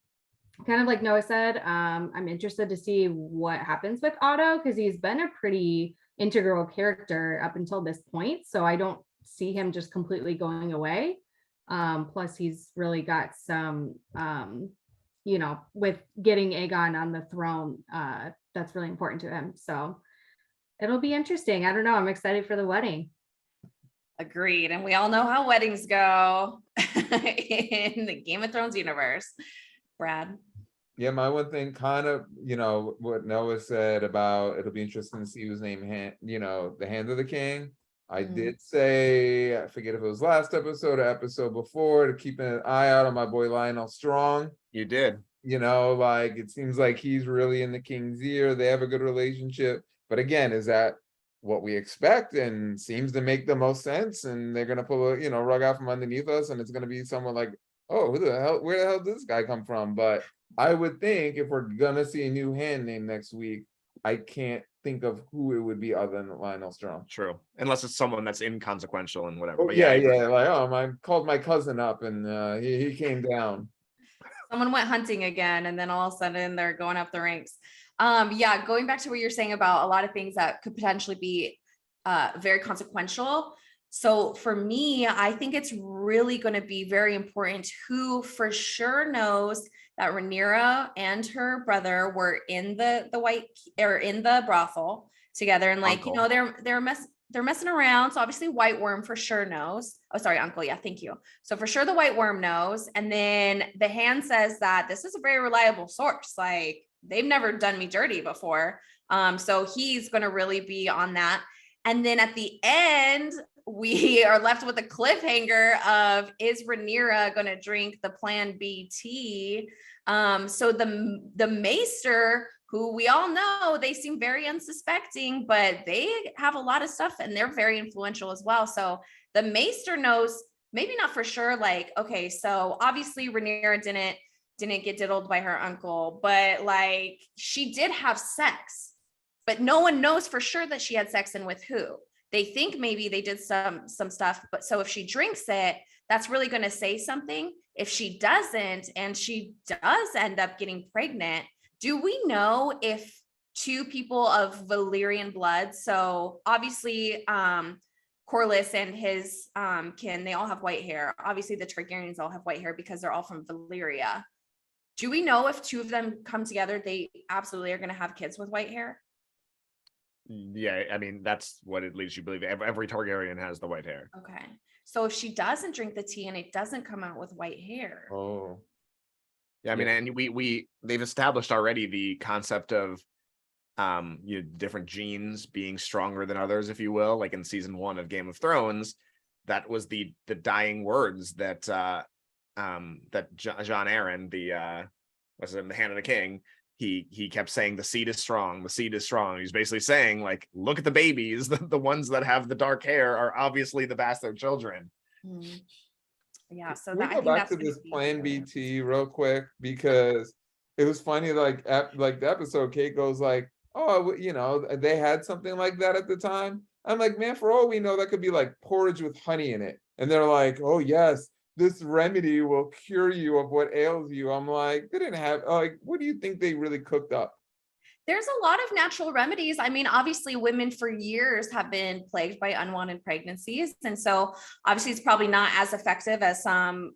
kind of like Noah said, I'm interested to see what happens with Otto because he's been a pretty integral character up until this point. So I don't see him just completely going away. Plus he's really got some, with getting Aegon on the throne, that's really important to him. So it'll be interesting. I don't know. I'm excited for the wedding. Agreed. And we all know how weddings go in the Game of Thrones universe. Brad? Yeah, my one thing kind of, what Noah said about it'll be interesting to see whose name, the Hand of the King. I did say, I forget if it was last episode or episode before, to keep an eye out on my boy Lionel Strong. You did. It seems like he's really in the king's ear. They have a good relationship. But again, is that what we expect? And seems to make the most sense. And they're going to pull a, rug out from underneath us. And it's going to be someone like, oh, where the hell did this guy come from? But I would think if we're going to see a new hand named next week, I can't think of who it would be other than Lionel Strong. True. Unless it's someone that's inconsequential and whatever. But yeah. Like, I called my cousin up and he came down. Someone went hunting again, and then all of a sudden they're going up the ranks. Going back to what you're saying about a lot of things that could potentially be very consequential. So for me, I think it's really going to be very important who for sure knows that Rhaenyra and her brother were in the brothel together, and Uncle. They're messing around. So obviously White Worm for sure knows. Oh, sorry, Uncle. Yeah, thank you. So for sure the White Worm knows. And then the Hand says that this is a very reliable source. Like they've never done me dirty before. So he's going to really be on that. And then at the end, we are left with a cliffhanger of, is Rhaenyra going to drink the Plan B tea? So the Maester, who we all know, they seem very unsuspecting, but they have a lot of stuff and they're very influential as well. So the Maester knows, maybe not for sure, like, okay, so obviously Rhaenyra didn't get diddled by her uncle, but like she did have sex, but no one knows for sure that she had sex and with who. They think maybe they did some stuff, but so if she drinks it, that's really going to say something. If she doesn't, and she does end up getting pregnant, do we know if two people of Valyrian blood, so obviously Corlys and his kin, they all have white hair. Obviously the Targaryens all have white hair because they're all from Valyria. Do we know if two of them come together, they absolutely are going to have kids with white hair? Yeah, I mean, that's what it leads you to believe. Every Targaryen has the white hair. Okay. So if she doesn't drink the tea and it doesn't come out with white hair. Oh. Yeah, I mean, and they've established already the concept of different genes being stronger than others, if you will. Like in season 1 of Game of Thrones, that was the dying words that Jon Arryn, the Hand of the King, he kept saying, the seed is strong, the seed is strong. He's basically saying, like, look at the babies, the ones that have the dark hair are obviously the bastard children. Yeah, so we go back to this Plan B tea real quick, because it was funny, like the episode, Kate goes like, oh, they had something like that at the time. I'm like, man, for all we know, that could be like porridge with honey in it. And they're like, oh yes, this remedy will cure you of what ails you. I'm like, they didn't have, like, what do you think they really cooked up? There's a lot of natural remedies. I mean, obviously women for years have been plagued by unwanted pregnancies. And so obviously it's probably not as effective as some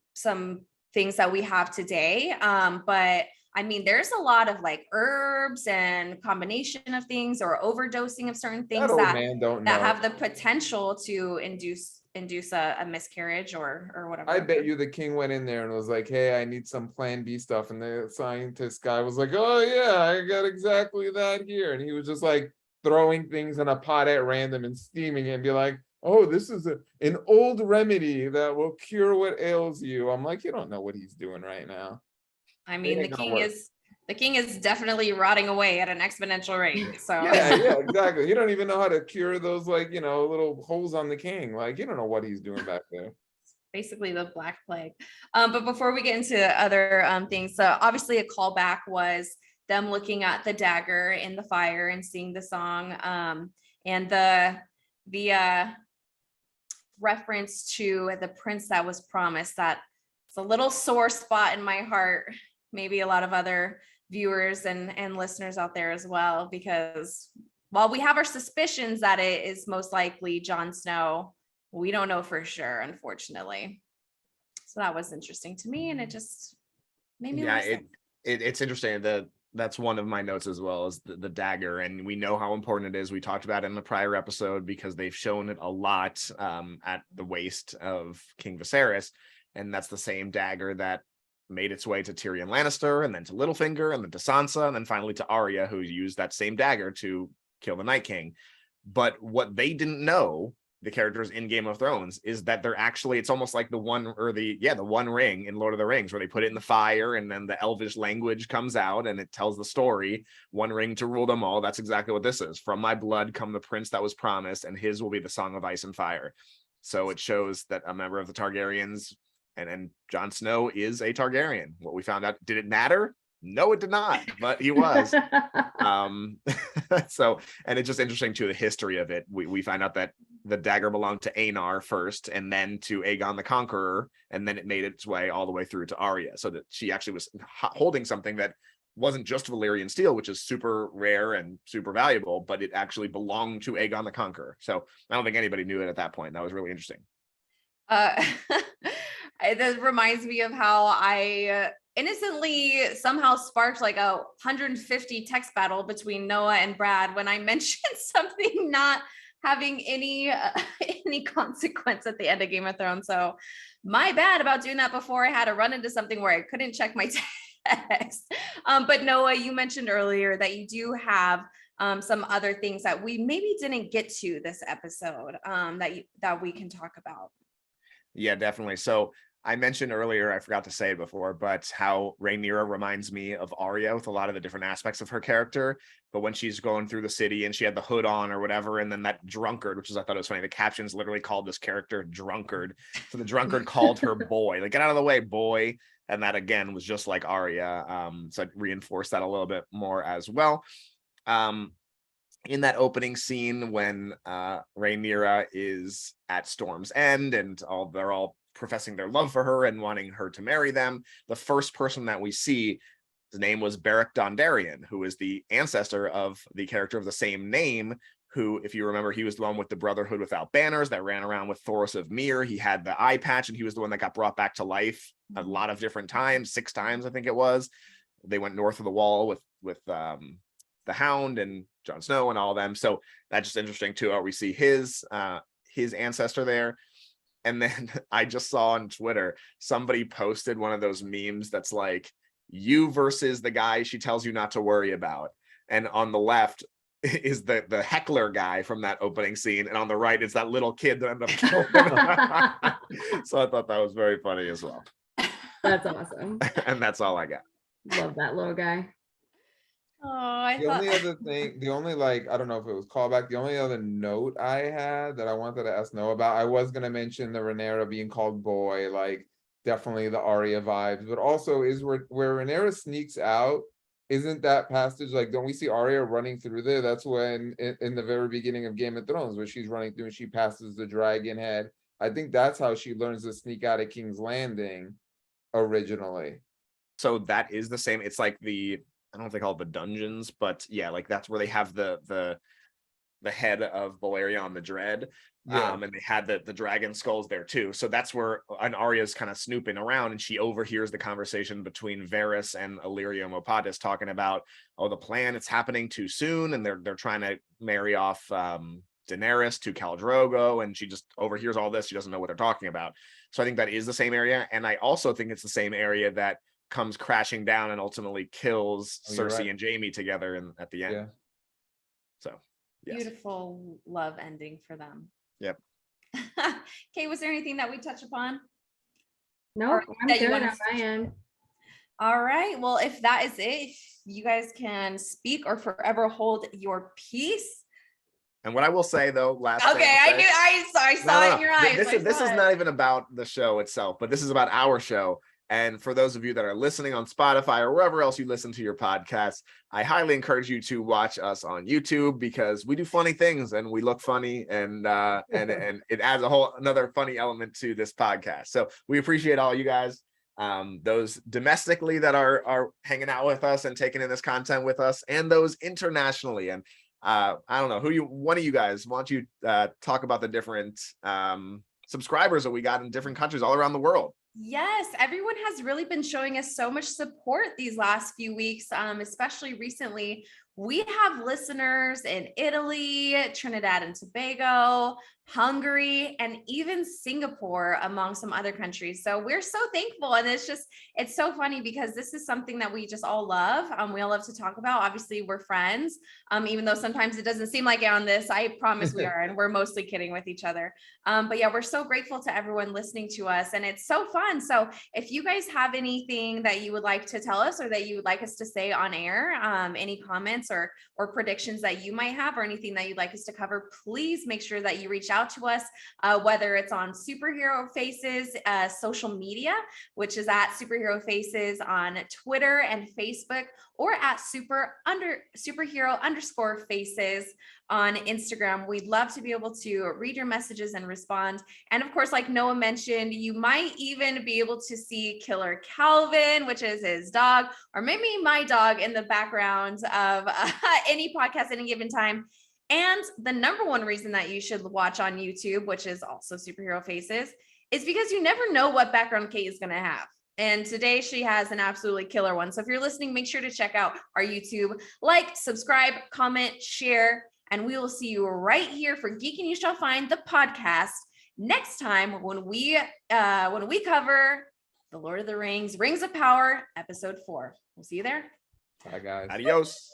things that we have today. But I mean, there's a lot of like herbs and combination of things or overdosing of certain things That old man don't know. have the potential to induce a miscarriage or whatever. I bet you the king went in there and was like, hey, I need some plan B stuff. And the scientist guy was like, oh yeah, I got exactly that here. And he was just like throwing things in a pot at random and steaming it and be like, oh, this is an old remedy that will cure what ails you. I'm like, you don't know what he's doing right now. I mean, the king is definitely rotting away at an exponential rate. So yeah, exactly. You don't even know how to cure those, like, little holes on the king. Like, you don't know what he's doing back there. Basically the Black Plague. But before we get into other things, so obviously a callback was them looking at the dagger in the fire and singing the song, and the reference to the prince that was promised. That it's a little sore spot in my heart. Maybe a lot of other viewers and listeners out there as well, because while we have our suspicions that it is most likely Jon Snow, we don't know for sure, unfortunately. So that was interesting to me, and it just made me it's interesting that that's one of my notes as well, as the dagger, and we know how important it is. We talked about it in the prior episode because they've shown it a lot at the waist of King Viserys, and that's the same dagger that made its way to Tyrion Lannister, and then to Littlefinger, and then to Sansa, and then finally to Arya, who used that same dagger to kill the Night King. But what they didn't know, the characters in Game of Thrones, is that they're actually, it's almost like the one ring in Lord of the Rings, where they put it in the fire and then the Elvish language comes out and it tells the story, one ring to rule them all. That's exactly what this is. From my blood come the prince that was promised, and his will be the Song of Ice and Fire. So it shows that a member of the Targaryens, and Jon Snow is a Targaryen. What we found out, did it matter? No, it did not, but he was. So, and it's just interesting too, the history of it. We find out that the dagger belonged to Aenar first, and then to Aegon the Conqueror, and then it made its way all the way through to Arya, so that she actually was holding something that wasn't just Valyrian steel, which is super rare and super valuable, but it actually belonged to Aegon the Conqueror. So I don't think anybody knew it at that point. That was really interesting. That reminds me of how I innocently somehow sparked like a 150 text battle between Noah and Brad when I mentioned something not having any consequence at the end of Game of Thrones. So my bad about doing that before I had to run into something where I couldn't check my text. But Noah, you mentioned earlier that you do have some other things that we maybe didn't get to this episode that we can talk about. Yeah, definitely. So I mentioned earlier, I forgot to say it before, but how Rhaenyra reminds me of Arya with a lot of the different aspects of her character. But when she's going through the city and she had the hood on or whatever, and then that drunkard, which is, I thought it was funny, the captions literally called this character drunkard. So the drunkard called her boy, like, get out of the way, boy. And that again was just like Arya. So I reinforced that a little bit more as well. In that opening scene when Rhaenyra is at Storm's End and they're all professing their love for her and wanting her to marry them, the first person that we see, his name was Beric Dondarrion, who is the ancestor of the character of the same name, who, if you remember, he was the one with the Brotherhood Without Banners that ran around with Thoros of Myr. He had the eye patch, and he was the one that got brought back to life a lot of different times, 6 times, I think it was. They went north of the wall with the Hound and Jon Snow and all of them. So that's just interesting too, how we see his ancestor there. And then I just saw on Twitter, somebody posted one of those memes that's like, you versus the guy she tells you not to worry about. And on the left is the heckler guy from that opening scene. And on the right is that little kid that ended up killing him. So I thought that was very funny as well. That's awesome. And that's all I got. Love that little guy. Oh, I don't know if it was callback. The only other note I had that I wanted to ask Noah about, I was going to mention the Rhaenyra being called boy, like definitely the Arya vibes, but also is where Rhaenyra sneaks out. Isn't that passage, like, don't we see Arya running through there? That's when in the very beginning of Game of Thrones, where she's running through and she passes the dragon head. I think that's how she learns to sneak out of King's Landing originally. So that is the same. It's like the I don't know if they call it the dungeons, but yeah, like that's where they have the head of Balerion the Dread. Yeah. And they had the dragon skulls there too. So that's where Arya's kind of snooping around, and she overhears the conversation between Varys and Illyrio Mopatis talking about, oh, the plan, it's happening too soon, and they're trying to marry off Daenerys to Khal Drogo, and she just overhears all this. She doesn't know what they're talking about. So I think that is the same area, and I also think it's the same area that comes crashing down and ultimately kills Cersei right. and Jaime together at the end. Yeah. So yes. Beautiful love ending for them. Yep. Kate, was there anything that we touch upon? Nope, I'm that you good on wanna- my end. All right. Well, if that is it, you guys can speak or forever hold your peace. And what I will say though, last Okay, thing I saw it in your eyes. This is not even about the show itself, but this is about our show. And for those of you that are listening on Spotify or wherever else you listen to your podcasts, I highly encourage you to watch us on YouTube, because we do funny things and we look funny, and it adds another funny element to this podcast. So we appreciate all you guys, those domestically that are hanging out with us and taking in this content with us, and those internationally. And I don't know one of you guys, why don't you talk about the different subscribers that we got in different countries all around the world? Yes, everyone has really been showing us so much support these last few weeks, especially recently. We have listeners in Italy, Trinidad and Tobago, Hungary, and even Singapore, among some other countries. So we're so thankful. And it's so funny because this is something that we just all love. We all love to talk about. Obviously, we're friends, even though sometimes it doesn't seem like it on this. I promise we are, and we're mostly kidding with each other. But yeah, we're so grateful to everyone listening to us, and it's so fun. So if you guys have anything that you would like to tell us, or that you would like us to say on air, any comments or predictions that you might have, or anything that you'd like us to cover, please make sure that you reach out to us, whether it's on Superhero Faces social media, which is at Superhero Faces on Twitter and Facebook, or at superhero_faces on Instagram. We'd love to be able to read your messages and respond. And of course, like Noah mentioned, you might even be able to see Killer Calvin, which is his dog, or maybe my dog, in the background of any podcast at any given time. And the number one reason that you should watch on YouTube, which is also Superhero Faces, is because you never know what background Kate is going to have. And today she has an absolutely killer one. So if you're listening, make sure to check out our YouTube, like, subscribe, comment, share, and we will see you right here for Geek and You Shall Find, the podcast, next time when we cover The Lord of the Rings, Rings of Power, episode 4. We'll see you there. Bye, guys. Adios.